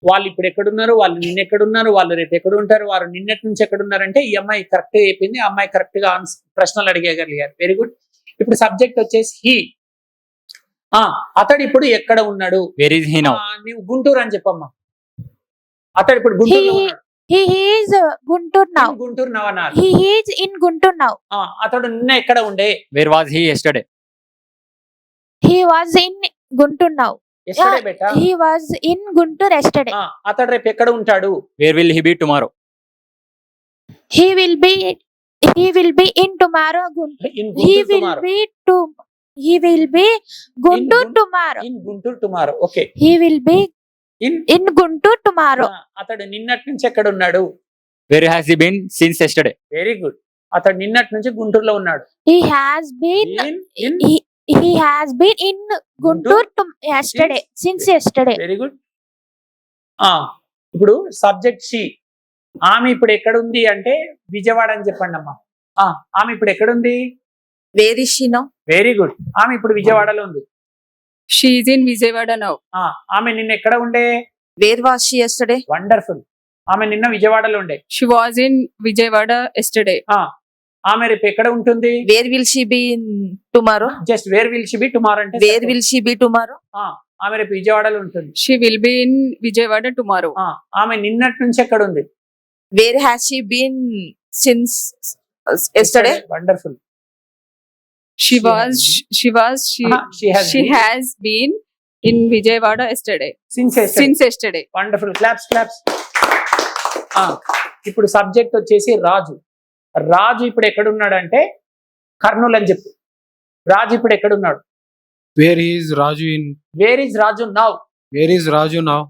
వాళ్ళు ఇప్పుడు ఎక్కడున్నారు, వాళ్ళు నిన్న ఎక్కడున్నారు, వాళ్ళు రేపు ఎక్కడ ఉంటారు, వారు నిన్నటి నుంచి ఎక్కడున్నారంటే ఈ అమ్మాయి కరెక్ట్ గా చెప్పింది, ఆ అమ్మాయి కరెక్ట్ గా ప్రశ్నలు అడిగేయగలిగారు. Very good. ఇప్పుడు సబ్జెక్ట్ వచ్చేసి హీ. అతడు ఇప్పుడు ఎక్కడ ఉన్నాడు? Where is he now? నీవు గుంటూరు అని చెప్పమ్మా. అతడు ఇప్పుడు గుంటూరులో ఉన్నాడు. He is Guntur now. Guntur నవనాలు. He is in Guntur now. అతడు నిన్న ఎక్కడ ఉండే? Where was he yesterday? He was in Guntur now. Yesterday beta. He was in Guntur yesterday. అతడు రేపు ఎక్కడ ఉంటాడు? Where will he be tomorrow? He will be in tomorrow Guntur. In He Guntur will tomorrow. be he will be Guntur tomorrow. In Guntur tomorrow. Okay. He will be In in Guntur tomorrow. అతడు నిన్నటి నుంచి ఎక్కడ ఉన్నాడు? Where has he been since yesterday? Very good. అతడు నిన్నటి నుంచి గుంటూరులో ఉన్నాడు. He has been In he has been in Guntur yesterday since yesterday. Very good. ఇప్పుడు సబ్జెక్ట్ షీ. ఆమె ఇప్పుడు ఎక్కడ ఉంది అంటే విజయవాడ అని చెప్పండి అమ్మా. ఆమె ఇప్పుడు ఎక్కడ ఉంది? Where is she now? Very good. ఆమె ఇప్పుడు విజయవాడలో ఉంది. She is in Vijayawada now. ఆమె నిన్న ఎక్కడ ఉండే? Where was she yesterday? Wonderful. ఆమె నిన్న విజయవాడలో ఉండే. She was in Vijayawada yesterday. ఆమె రేపు ఎక్కడ ఉంటుంది? Where will she be in tomorrow? Just where will she be tomorrow అంటే Where will she be tomorrow? ఆమె రేపు విజయవాడలో ఉంటుంది. She will be in Vijayawada tomorrow. ఆమె నిన్నటి నుంచి ఎక్కడ ఉంది? Where has she been since yesterday? Wonderful. She has been in Vijayawada yesterday. Since yesterday. Wonderful. Claps. ఇప్పుడు సబ్జెక్ట్ వచ్చేసి రాజు. రాజు ఇప్పుడు ఎక్కడ ఉన్నాడు అంటే కర్నూలు అని చెప్పు. రాజు ఇప్పుడు ఎక్కడ ఉన్నాడు? Where is Raju in? Where is Raju now? Where is Raju now?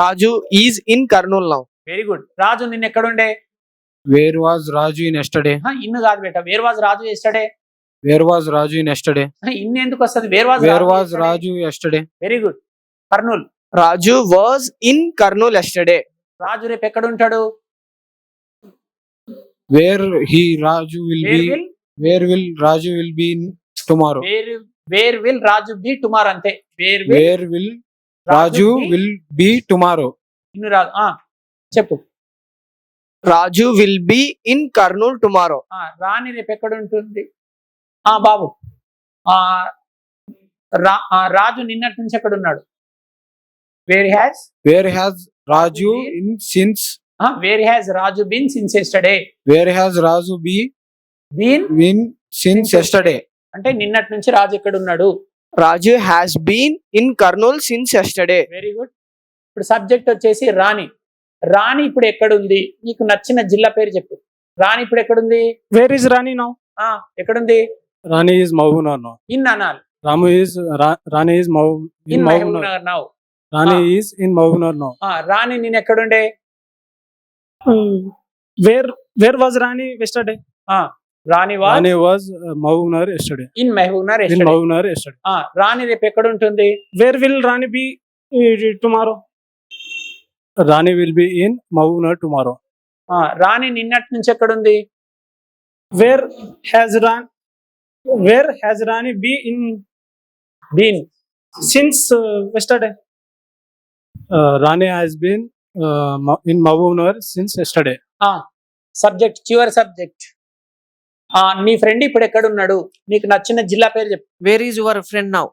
Raju is in Karnool now. Very good. Raju నిన్న ఎక్కడ ఉండే? Where was Raju in yesterday? ఇన్ను కాదు బేట. Where was Raju yesterday. Where was Raju in yesterday? ఇన్ని ఎందుకు వస్తుంది? Where was Raju yesterday? Very good. Kurnool. Raju was in Karnool yesterday. రాజు రేపు ఎక్కడ ఉంటాడు? Where Raju will be? Where will Raju will be in tomorrow? Where will Raju B tomorrow అంతే. Where will Raju will be tomorrow? ఇన్ను రాదు. చెప్పు. Raju will be in Karnool tomorrow. రాణి రేపు ఎక్కడ ఉంటుంది? బాబు. రాజు నిన్నటి నుంచి ఎక్కడ ఉన్నాడు? Where has Raju in since? Where has Raju been since yesterday? Where has Raju been since yesterday? అంటే నిన్నటి నుంచి రాజు ఎక్కడ ఉన్నాడు? Raju has been in Karnool since yesterday. Very good. ఇప్పుడు సబ్జెక్ట్ వచ్చేసి రాణి. రాణి ఇప్పుడు ఎక్కడ ఉంది? నీకు నచ్చిన జిల్లా పేరు చెప్పు. రాణి ఇప్పుడు ఎక్కడ ఉంది? Where is Rani now? ఎక్కడుంది? Rani is Mahbubnagar now. In అనాలి. Rani is in Mahbubnagar. Mahabubnagar now. Rani is in Mahbubnagar now. రాణి నేను ఎక్కడుండే? Where was Rani yesterday? Rani Rani was Mahbubnagar yesterday. In Mahabubnagar In Mahbubnagar yesterday. Rani రేపు ఎక్కడ ఉంటుంది? Where will Rani be tomorrow? Rani will be in Mahbubnagar tomorrow. రాణి నిన్నటి నుంచి ఎక్కడుంది? Where has Rani been since yesterday? Rani has been in Mahbubnagar since yesterday. Subject చివరి సబ్జెక్ట్. నీ ఫ్రెండ్ ఇప్పుడు ఎక్కడున్నాడు? నీకు నచ్చిన జిల్లా పేరు చెప్పు. Where is your friend now?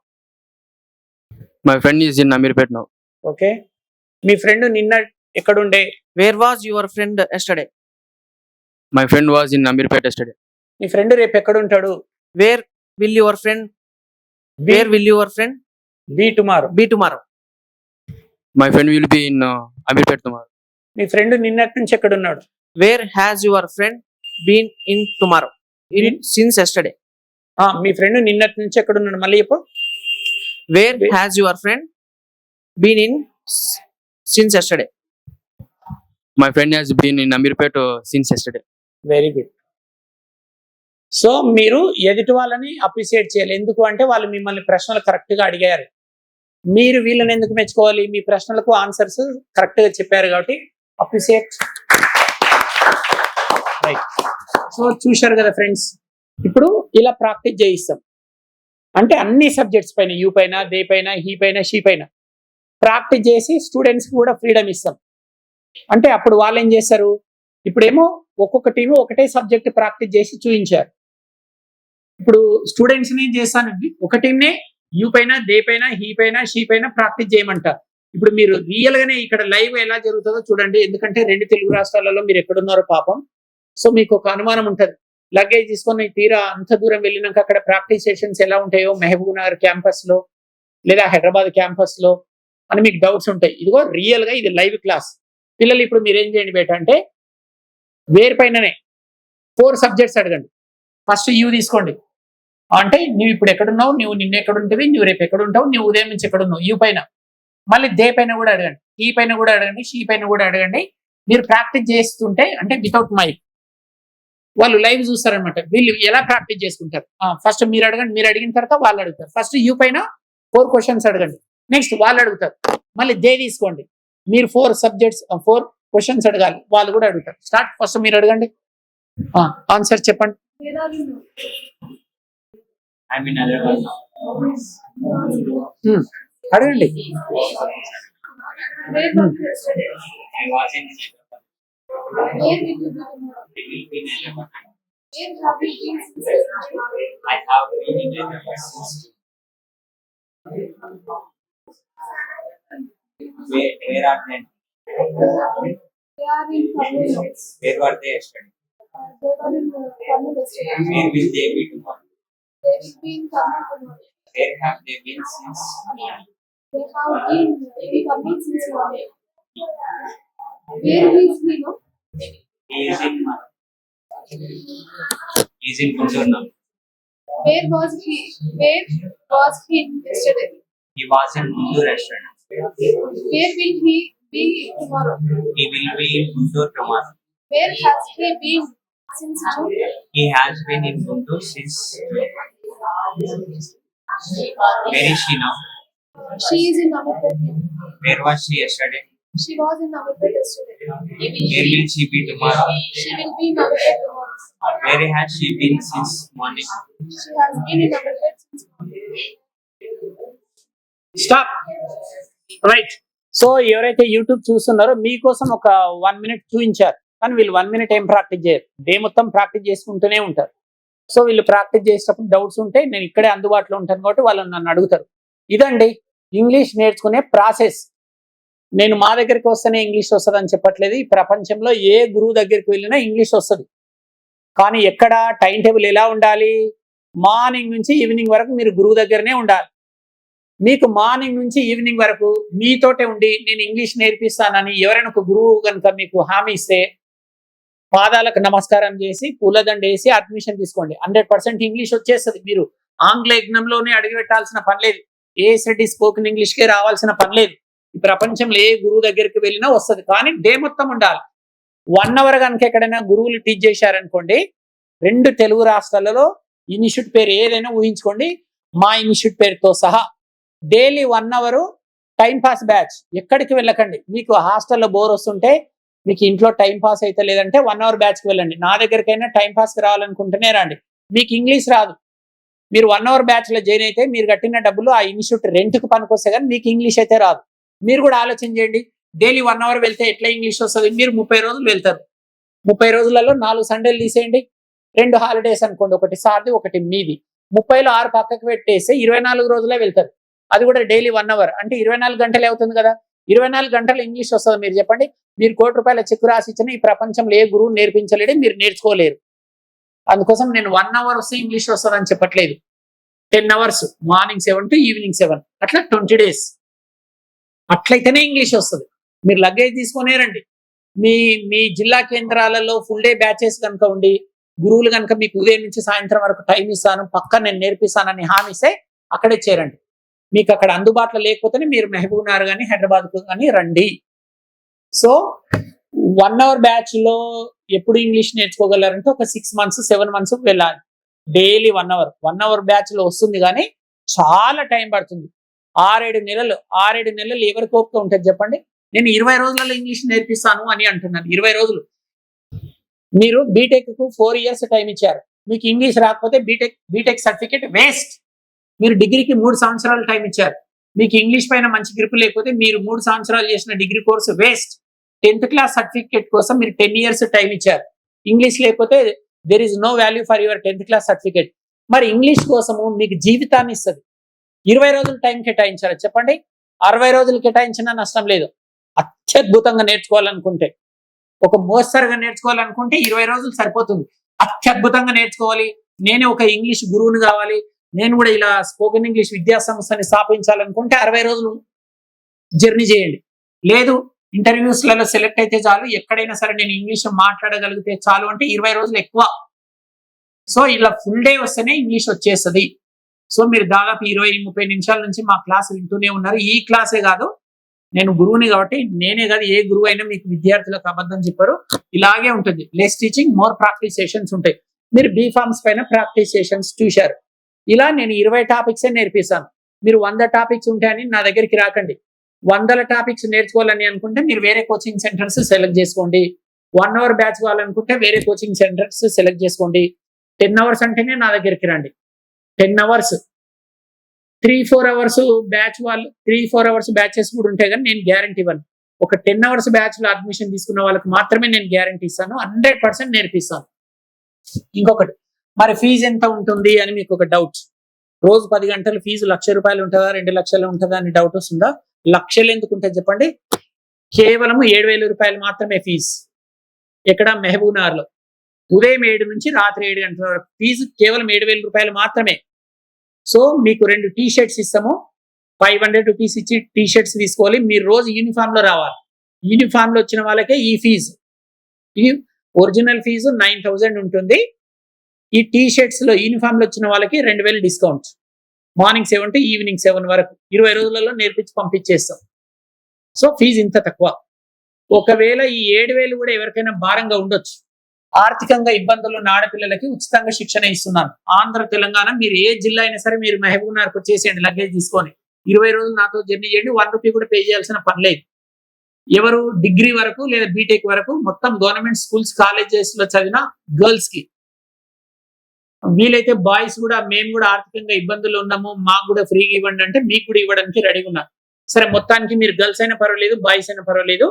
My friend is in Amirpet now. Okay. Me friend నిన్న ఎక్కడుండే? Where was your friend yesterday? My friend was in Amirpet yesterday. నీ ఫ్రెండ్ రేపు ఎక్కడుంటాడు? Where will your friend be tomorrow. be tomorrow? My friend will be in Amirpet tomorrow. మీ ఫ్రెండ్ నిన్నటి నుంచి ఎక్కడున్నాడు? Where has your friend been in tomorrow? Since yesterday. మీ ఫ్రెండ్ నిన్నటి నుంచి ఎక్కడున్నాడు? మళ్ళీ చెప్పు. Where has your friend been in since yesterday? My friend has been in Amirpet since yesterday. Very good. So మీరు ఎదుటి వాళ్ళని అప్రిషియేట్ చేయాలి. ఎందుకు అంటే వాళ్ళు మిమ్మల్ని ప్రశ్నలు కరెక్ట్ గా అడిగారు. మీరు వీళ్ళని ఎందుకు మెచ్చుకోవాలి? మీ ప్రశ్నలకు ఆన్సర్స్ కరెక్ట్ గా చెప్పారు కాబట్టి అప్రిషియేట్. రైట్. సో చూశారు కదా ఫ్రెండ్స్, ఇప్పుడు ఇలా ప్రాక్టీస్ చేయిస్తాం. అంటే అన్ని సబ్జెక్ట్స్ పైన, యూ పైన, దే పైన, హీ పైన, షీ పైన ప్రాక్టీస్ చేసి స్టూడెంట్స్ కి కూడా ఫ్రీడమ్ ఇస్తాం. అంటే అప్పుడు వాళ్ళు ఏం చేస్తారు, ఇప్పుడేమో ఒక్కొక్క టీము ఒకటే సబ్జెక్ట్ ప్రాక్టీస్ చేసి చూపించారు. ఇప్పుడు స్టూడెంట్స్ ని చేస్తాను, ఒక టీంనే యూ పైన, దే పైన, హీ పైన, షీ పైన ప్రాక్టీస్ చేయమంటారు. ఇప్పుడు మీరు రియల్ గానే ఇక్కడ లైవ్ ఎలా జరుగుతుందో చూడండి. ఎందుకంటే 2 తెలుగు రాష్ట్రాలలో మీరు ఎక్కడున్నారో పాపం. సో మీకు ఒక అనుమానం ఉంటుంది, లగేజ్ తీసుకొని తీరా అంత దూరం వెళ్ళినాక అక్కడ ప్రాక్టీస్ సెషన్స్ ఎలా ఉంటాయో మహబూబ్ నగర్ క్యాంపస్ లో లేదా హైదరాబాద్ క్యాంపస్ లో అని మీకు డౌట్స్ ఉంటాయి. ఇదిగో రియల్ గా ఇది లైవ్ క్లాస్. పిల్లలు ఇప్పుడు మీరు ఏం చేయండి బేట అంటే, వేరు పైననే 4 సబ్జెక్ట్స్ అడగండి. ఫస్ట్ యూ తీసుకోండి. అంటే నువ్వు ఇప్పుడు ఎక్కడున్నావు, నువ్వు నిన్న ఎక్కడ ఉంటుంది, నువ్వు రేపు ఎక్కడ ఉంటావు, నువ్వు ఉదయం నుంచి ఎక్కడున్నావు, యూ పైన. మళ్ళీ దే పైన కూడా అడగండి, ఈ పైన కూడా అడగండి, షీ పైన కూడా అడగండి. మీరు ప్రాక్టీస్ చేస్తుంటే అంటే వితౌట్ మైక్ వాళ్ళు లైవ్ చూస్తారనమాట. వీళ్ళు ఎలా ప్రాక్టీస్ చేసుకుంటారు. ఫస్ట్ మీరు అడగండి, మీరు అడిగిన తర్వాత వాళ్ళు అడుగుతారు. ఫస్ట్ యూ పైన 4 క్వశ్చన్స్ అడగండి, నెక్స్ట్ వాళ్ళు అడుగుతారు. మళ్ళీ దే తీసుకోండి, మీరు 4 క్వశ్చన్స్ అడగాలి, వాళ్ళు కూడా అడుగుతారు. స్టార్ట్. ఫస్ట్ మీరు అడగండి, ఆన్సర్ చెప్పండి. I'm in Hyderabad now. అడగండి. I was in Hyderabad. It will be in Hyderabad. I have been in Hyderabad since. Where are they? Where were they yesterday? Where will they be tomorrow? Where have they been since morning? He is in Guntur now. Where was he yesterday? He was in Guntur restaurant. Where will he be tomorrow? He will be in Guntur tomorrow. Where has he been since June? He has been in Guntur since June. Where is she now? She is in Amirpet. Where was she yesterday? She was in Amirpet yesterday. Where will she be tomorrow? She will be in Amirpet tomorrow. Where has she been since morning? She has been in Amirpet since morning. Stop. Right. So ఎవరైతే యూట్యూబ్ చూస్తున్నారో మీకోసం ఒక 1 minute చూపించారు, కానీ వీళ్ళు 1 minute ఏం ప్రాక్టీస్ చేయరు, డే మొత్తం ప్రాక్టీస్ చేసుకుంటూనే ఉంటారు. సో వీళ్ళు ప్రాక్టీస్ చేసేటప్పుడు డౌట్స్ ఉంటే నేను ఇక్కడే అందుబాటులో ఉంటాను కాబట్టి వాళ్ళు నన్ను అడుగుతారు. ఇదండి ఇంగ్లీష్ నేర్చుకునే ప్రాసెస్. నేను మా దగ్గరికి వస్తేనే ఇంగ్లీష్ వస్తుంది అని చెప్పట్లేదు. ఈ ప్రపంచంలో ఏ గురువు దగ్గరికి వెళ్ళినా ఇంగ్లీష్ వస్తుంది. కానీ ఎక్కడ టైం టేబుల్ ఎలా ఉండాలి, మార్నింగ్ నుంచి ఈవినింగ్ వరకు మీరు గురువు దగ్గరనే ఉండాలి. మీకు మార్నింగ్ నుంచి ఈవినింగ్ వరకు మీతోటే ఉండి నేను ఇంగ్లీష్ నేర్పిస్తానని ఎవరైనా ఒక గురువు కనుక మీకు హామీ ఇస్తే పాదాలకు నమస్కారం చేసి పూలదండ వేసి అడ్మిషన్ తీసుకోండి. 100% ఇంగ్లీష్ వచ్చేస్తుంది. మీరు ఆంగ్ల యజ్ఞంలోనే అడుగుపెట్టాల్సిన పని లేదు. ఏఎస్రెడ్డి స్పోకెన్ ఇంగ్లీష్కే రావాల్సిన పని లేదు. ఈ ప్రపంచంలో ఏ గురువు దగ్గరికి వెళ్ళినా వస్తుంది. కానీ డే మొత్తం ఉండాలి. 1 hour కనుక ఎక్కడైనా గురువులు టీచ్ చేశారనుకోండి, 2 తెలుగు రాష్ట్రాలలో ఇన్స్టిట్యూట్ పేరు ఏదైనా ఊహించుకోండి, మా ఇన్స్టిట్యూట్ పేరుతో సహా daily 1 hour time pass batch. ఎక్కడికి వెళ్ళకండి. మీకు హాస్టల్లో బోర్ వస్తుంటే, మీకు ఇంట్లో టైం పాస్ అయితే లేదంటే 1 hour బ్యాచ్కి వెళ్ళండి. నా దగ్గరికైనా టైం పాస్కి రావాలనుకుంటేనే రండి. మీకు ఇంగ్లీష్ రాదు, మీరు 1 hour బ్యాచ్లో జాయిన్ అయితే మీరు కట్టిన డబ్బులు ఆ ఇన్స్టిట్యూట్ రెంట్కి పనికొస్తే కానీ మీకు ఇంగ్లీష్ అయితే రాదు. మీరు కూడా ఆలోచన చేయండి, డైలీ 1 hour వెళ్తే ఎట్లా ఇంగ్లీష్ వస్తుంది? మీరు 30 రోజులు వెళ్తారు. 30 రోజులలో 4 సండేలు తీసేయండి, 2 హాలిడేస్ అనుకోండి, ఒకటి సార్ది ఒకటి మీది. 30లో 6 పక్కకు పెట్టేస్తే 24 రోజులే వెళ్తారు. అది కూడా డైలీ 1 hour అంటే 24 గంటలే అవుతుంది కదా. 24 గంటలు ఇంగ్లీష్ వస్తుంది. మీరు చెప్పండి, మీరు ₹1 కోటి చెక్కు రాసి ఇచ్చిన ఈ ప్రపంచంలో ఏ గురువు నేర్పించలేడు, మీరు నేర్చుకోలేరు. అందుకోసం నేను 1 hour వస్తే ఇంగ్లీష్ వస్తుంది అని చెప్పట్లేదు. 10 hours మార్నింగ్ 7 to ఈవినింగ్ 7 అట్లా 20 days అట్లయితేనే ఇంగ్లీష్ వస్తుంది. మీరు లగేజ్ తీసుకునే రండి. మీ జిల్లా కేంద్రాలలో ఫుల్ డే బ్యాచెస్ కనుక ఉండి గురువులు కనుక మీకు ఉదయం నుంచి సాయంత్రం వరకు టైం ఇస్తాను, పక్క నేను నేర్పిస్తానని హామీ ఇస్తే అక్కడే చేరండి. మీకు అక్కడ అందుబాటులో లేకపోతేనే మీరు మహబూబ్ నగర్ కానీ హైదరాబాద్కు కానీ రండి. సో 1 అవర్ బ్యాచ్ లో ఎప్పుడు ఇంగ్లీష్ నేర్చుకోగలరంటే ఒక 6 months 7 months వెళ్ళాలి. డైలీ 1 అవర్ బ్యాచ్ లో వస్తుంది కానీ చాలా టైం పడుతుంది. 6-7 నెలలు ఎవరికి ఓపిక ఉంటుంది చెప్పండి. నేను 20 రోజులలో ఇంగ్లీష్ నేర్పిస్తాను అని అంటున్నాను. 20 రోజులు. మీరు బీటెక్ కు 4 years టైం ఇచ్చారు. మీకు ఇంగ్లీష్ రాకపోతే బీటెక్ సర్టిఫికేట్ వేస్ట్. మీరు డిగ్రీకి 3 సంవత్సరాలు టైం ఇచ్చారు. మీకు ఇంగ్లీష్ పైన మంచి గ్రిప్ లేకపోతే మీరు 3 సంవత్సరాలు చేసిన degree course waste. 10th class certificate కోసం మీరు 10 years టైం ఇచ్చారు. ఇంగ్లీష్ లేకపోతే there is no value for your 10th class certificate. మరి ఇంగ్లీష్ కోసము మీకు జీవితాన్ని ఇస్తుంది. 20 రోజులు టైం కేటాయించారు చెప్పండి. 60 రోజులు కేటాయించినా నష్టం లేదు. అత్యద్భుతంగా నేర్చుకోవాలనుకుంటే, ఒక మోస్తరుగా నేర్చుకోవాలనుకుంటే 20 రోజులు సరిపోతుంది. అత్యద్భుతంగా నేర్చుకోవాలి, నేనే ఒక ఇంగ్లీష్ గురువుని కావాలి, నేను కూడా ఇలా స్పోకెన్ ఇంగ్లీష్ విద్యా సంస్థని స్థాపించాలనుకుంటే 60 రోజులు జర్నీ చేయండి. లేదు ఇంటర్వ్యూస్లలో సెలెక్ట్ అయితే చాలు, ఎక్కడైనా సరే నేను ఇంగ్లీష్ మాట్లాడగలిగితే చాలు అంటే 20 రోజులు ఎక్కువ. సో ఇలా ఫుల్ డే వస్తేనే ఇంగ్లీష్ వచ్చేస్తుంది. సో మీరు దాదాపు 20-30 నిమిషాల నుంచి మా క్లాస్ వింటూనే ఉన్నారు. ఈ క్లాసే కాదు, నేను గురువుని కాబట్టి నేనే కాదు ఏ గురువు అయినా మీకు విద్యార్థులకు అబద్ధం చెప్పారు. ఇలాగే ఉంటుంది. Less teaching more practice sessions ఉంటాయి. మీరు బీఫార్మ్స్ పైన ప్రాక్టీస్ సెషన్స్ చూశారు. ఇలా నేను 20 టాపిక్సే నేర్పిస్తాను. మీరు 100 టాపిక్స్ ఉంటాయని నా దగ్గరికి రాకండి. 100 టాపిక్స్ నేర్చుకోవాలని అనుకుంటే మీరు వేరే కోచింగ్ సెంటర్స్ సెలెక్ట్ చేసుకోండి. 1 అవర్ బ్యాచ్ కావాలనుకుంటే వేరే కోచింగ్ సెంటర్స్ సెలెక్ట్ చేసుకోండి. 10 hours అంటేనే నా దగ్గరికి రండి. 10 hours 3-4 hours బ్యాచ్ వాళ్ళు 3-4 hours బ్యాచెస్ కూడా ఉంటాయి కానీ నేను గ్యారంటీ ఇవ్వను. ఒక 10 hours బ్యాచ్ లో అడ్మిషన్ తీసుకున్న వాళ్ళకి మాత్రమే నేను గ్యారంటీ ఇస్తాను. 100% నేర్పిస్తాను. ఇంకొకటి, మరి ఫీజు ఎంత ఉంటుంది అని మీకు ఒక డౌట్. రోజు 10 గంటల ఫీజు ₹1,00,000 ఉంటుందా 2 లక్షలు ఉంటుందా అని డౌట్ వస్తుందా? లక్షలు ఎందుకు ఉంటుంది చెప్పండి. కేవలం ₹7,000 మాత్రమే ఫీజు. ఎక్కడ? మహబూబ్ నగర్ లో. ఉదయం 7 నుంచి రాత్రి 7 గంటల వరకు ఫీజు కేవలం ₹7,000 మాత్రమే. సో మీకు 2 టీ-షర్ట్స్ ఇస్తాము. ₹500 ఇచ్చి టీ-షర్ట్స్ తీసుకోవాలి. మీరు రోజు యూనిఫామ్ లో రావాలి. యూనిఫామ్ లో వచ్చిన వాళ్ళకే ఈ ఫీజు. ఇది ఒరిజినల్ ఫీజు 9,000 ఉంటుంది. ఈ టీ-షర్ట్స్ లో యూనిఫామ్ లో వచ్చిన వాళ్ళకి 2,000 డిస్కౌంట్. మార్నింగ్ 7 to ఈవినింగ్ 7 వరకు 20 రోజులలో నేర్పించి పంపించేస్తాం. సో ఫీజు ఇంత తక్కువ. ఒకవేళ ఈ 7,000 కూడా ఎవరికైనా భారంగా ఉండొచ్చు, ఆర్థికంగా ఇబ్బందులు ఉన్న ఆడపిల్లలకి ఉచితంగా శిక్షణ ఇస్తున్నాను. ఆంధ్ర తెలంగాణ మీరు ఏ జిల్లా అయినా సరే మీరు మహబూబ్ నగర్కి వచ్చేసేయండి లగేజ్ తీసుకొని. 20 రోజులు నాతో జర్నీ చేయండి. ₹1 కూడా పే చేయాల్సిన పని లేదు. ఎవరు డిగ్రీ వరకు లేదా బీటెక్ వరకు మొత్తం గవర్నమెంట్ స్కూల్స్ కాలేజెస్ లో చదివిన గర్ల్స్ కి, వీలైతే బాయ్స్ కూడా మేము కూడా ఆర్థికంగా ఇబ్బందులు ఉన్నాము మాకు కూడా ఫ్రీగా ఇవ్వండి అంటే మీకు కూడా ఇవ్వడానికి రెడీగా ఉన్నారు. సరే మొత్తానికి మీరు గర్ల్స్ అయినా పర్వాలేదు బాయ్స్ అయినా పర్వాలేదు,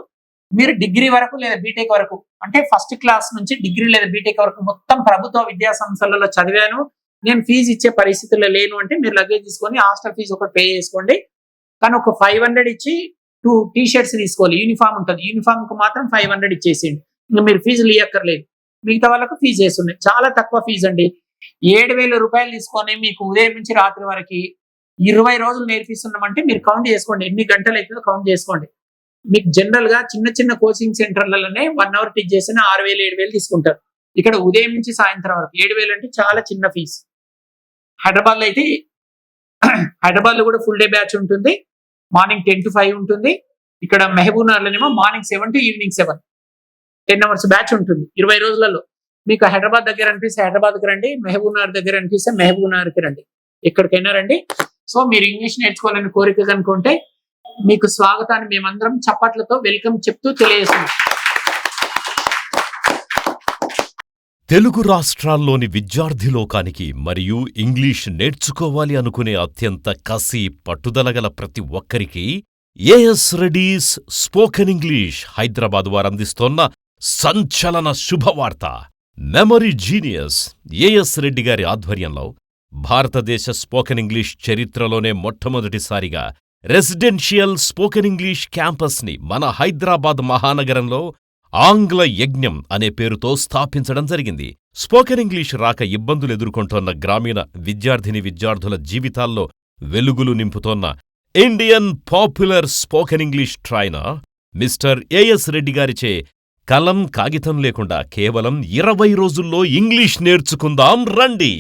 మీరు డిగ్రీ వరకు లేదా బీటెక్ వరకు అంటే ఫస్ట్ క్లాస్ నుంచి డిగ్రీ లేదా బీటెక్ వరకు మొత్తం ప్రభుత్వ విద్యా సంస్థలలో చదివాను, నేను ఫీజు ఇచ్చే పరిస్థితుల్లో లేను అంటే మీరు లగేజ్ తీసుకొని హాస్టల్ ఫీజు ఒకటి పే చేసుకోండి. కానీ ఒక 500 ఇచ్చి 2 టీ-షర్ట్స్ తీసుకోవాలి. యూనిఫామ్ ఉంటుంది, యూనిఫామ్ కు మాత్రం 500 ఇచ్చేసేయండి. ఇంకా మీరు ఫీజులు ఇవ్వక్కర్లేదు. మిగతా వాళ్ళకు ఫీజు వేస్తున్నాయి. చాలా తక్కువ ఫీజు అండి. ₹7,000 తీసుకొని మీకు ఉదయం నుంచి రాత్రి వరకు 20 రోజులు నేర్పిస్తున్నామంటే మీరు కౌంట్ చేసుకోండి ఎన్ని గంటలు అవుతుందో కౌంట్ చేసుకోండి. మీకు జనరల్ గా చిన్న చిన్న కోచింగ్ సెంటర్లలోనే 1 అవర్ టీచ్ చేసిన 6,000-7,000 తీసుకుంటారు. ఇక్కడ ఉదయం నుంచి సాయంత్రం వరకు 7,000 అంటే చాలా చిన్న ఫీజు. హైదరాబాద్ లో అయితే హైదరాబాద్ లో కూడా ఫుల్ డే బ్యాచ్ ఉంటుంది. మార్నింగ్ 10 to 5 ఉంటుంది. ఇక్కడ మహబూబ్ నగర్ లోనేమో morning 7 to evening 7 10 hours batch ఉంటుంది 20 రోజులలో. మీకు హైదరాబాద్ దగ్గర అనిపిస్తే హైదరాబాద్కి రండి, మహబూబ్ నగర్ దగ్గర అనిపిస్తే మహబూబ్ నగర్కి రండి, ఎక్కడికైనా రండి. సో మీరు ఇంగ్లీష్ నేర్చుకోవాలని కోరిక కనుకుంటే మీకు స్వాగతాన్ని మేమందరం చప్పట్లతో వెల్కమ్ చెప్తూ తెలియజేస్తున్నాం. తెలుగు రాష్ట్రాల్లోని విద్యార్థి లోకానికి మరియు ఇంగ్లీష్ నేర్చుకోవాలి అనుకునే అత్యంత కసి పట్టుదలగల ప్రతి ఒక్కరికి AS Reddy's spoken English Hyderabad వారందిస్తోన్న సంచలన శుభవార్త. మెమరీ జీనియస్ ఏఎస్ రెడ్డి గారి ఆధ్వర్యంలో భారతదేశ స్పోకెన్ ఇంగ్లీష్ చరిత్రలోనే మొట్టమొదటిసారిగా రెసిడెన్షియల్ స్పోకెన్ ఇంగ్లీష్ క్యాంపస్ని మన హైదరాబాద్ మహానగరంలో ఆంగ్ల యజ్ఞం అనే పేరుతో స్థాపించడం జరిగింది. స్పోకెన్ ఇంగ్లీష్ రాక ఇబ్బందులు ఎదుర్కొంటోన్న గ్రామీణ విద్యార్థుల జీవితాల్లో వెలుగులు నింపుతోన్న Indian popular spoken English trainer mister AS Reddy గారిచే కలం కాగితం లేకుండా కేవలం 20 రోజుల్లో ఇంగ్లీష్ నేర్చుకుందాం రండి.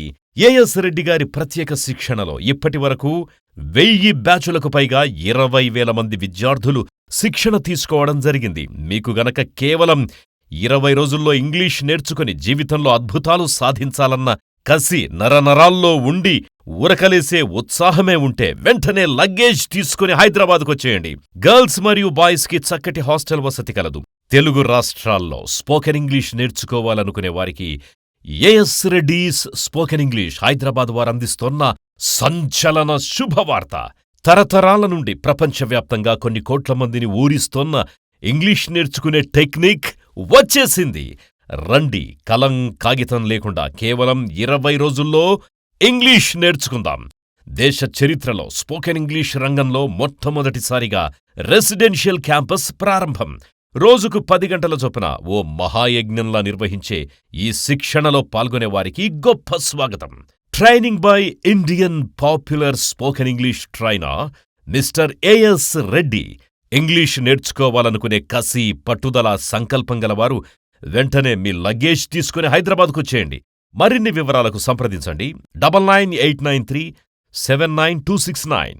ఏఎస్ రెడ్డి గారి ప్రత్యేక శిక్షణలో ఇప్పటివరకు 1000 బ్యాచులకు పైగా 20,000 మంది విద్యార్థులు శిక్షణ తీసుకోవడం జరిగింది. మీకు గనక కేవలం 20 రోజుల్లో ఇంగ్లీష్ నేర్చుకుని జీవితంలో అద్భుతాలు సాధించాలన్న కసి నరనరాల్లో ఉండి ఉరకలేసే ఉత్సాహమే ఉంటే వెంటనే లగేజ్ తీసుకుని హైదరాబాద్కొచ్చేయండి. గర్ల్స్ మరియు బాయ్స్ కి చక్కటి హాస్టల్ వసతి కలదు. తెలుగు రాష్ట్రాల్లో స్పోకెన్ ఇంగ్లీష్ నేర్చుకోవాలనుకునే వారికి AS Reddy's spoken English Hyderabad వారు అందిస్తోన్న సంచలన శుభవార్త. తరతరాల నుండి ప్రపంచవ్యాప్తంగా కొన్ని కోట్ల మందిని ఊరిస్తోన్న ఇంగ్లీష్ నేర్చుకునే టెక్నిక్ వచ్చేసింది. రండి, కలం కాగితం లేకుండా కేవలం 20 రోజుల్లో ఇంగ్లీష్ నేర్చుకుందాం. దేశ చరిత్రలో స్పోకెన్ ఇంగ్లీష్ రంగంలో మొట్టమొదటిసారిగా రెసిడెన్షియల్ క్యాంపస్ ప్రారంభం. రోజుకు 10 గంటల చొప్పున ఓ మహాయజ్ఞంలా నిర్వహించే ఈ శిక్షణలో పాల్గొనేవారికి గొప్ప స్వాగతం. Training by Indian popular spoken English trainer mister AS Reddy. English నేర్చుకోవాలనుకునే కసి, పట్టుదల, సంకల్పం గలవారు వెంటనే మీ లగేజ్ తీసుకుని హైదరాబాద్కొచ్చేయండి. మరిన్ని వివరాలకు సంప్రదించండి 9989379269.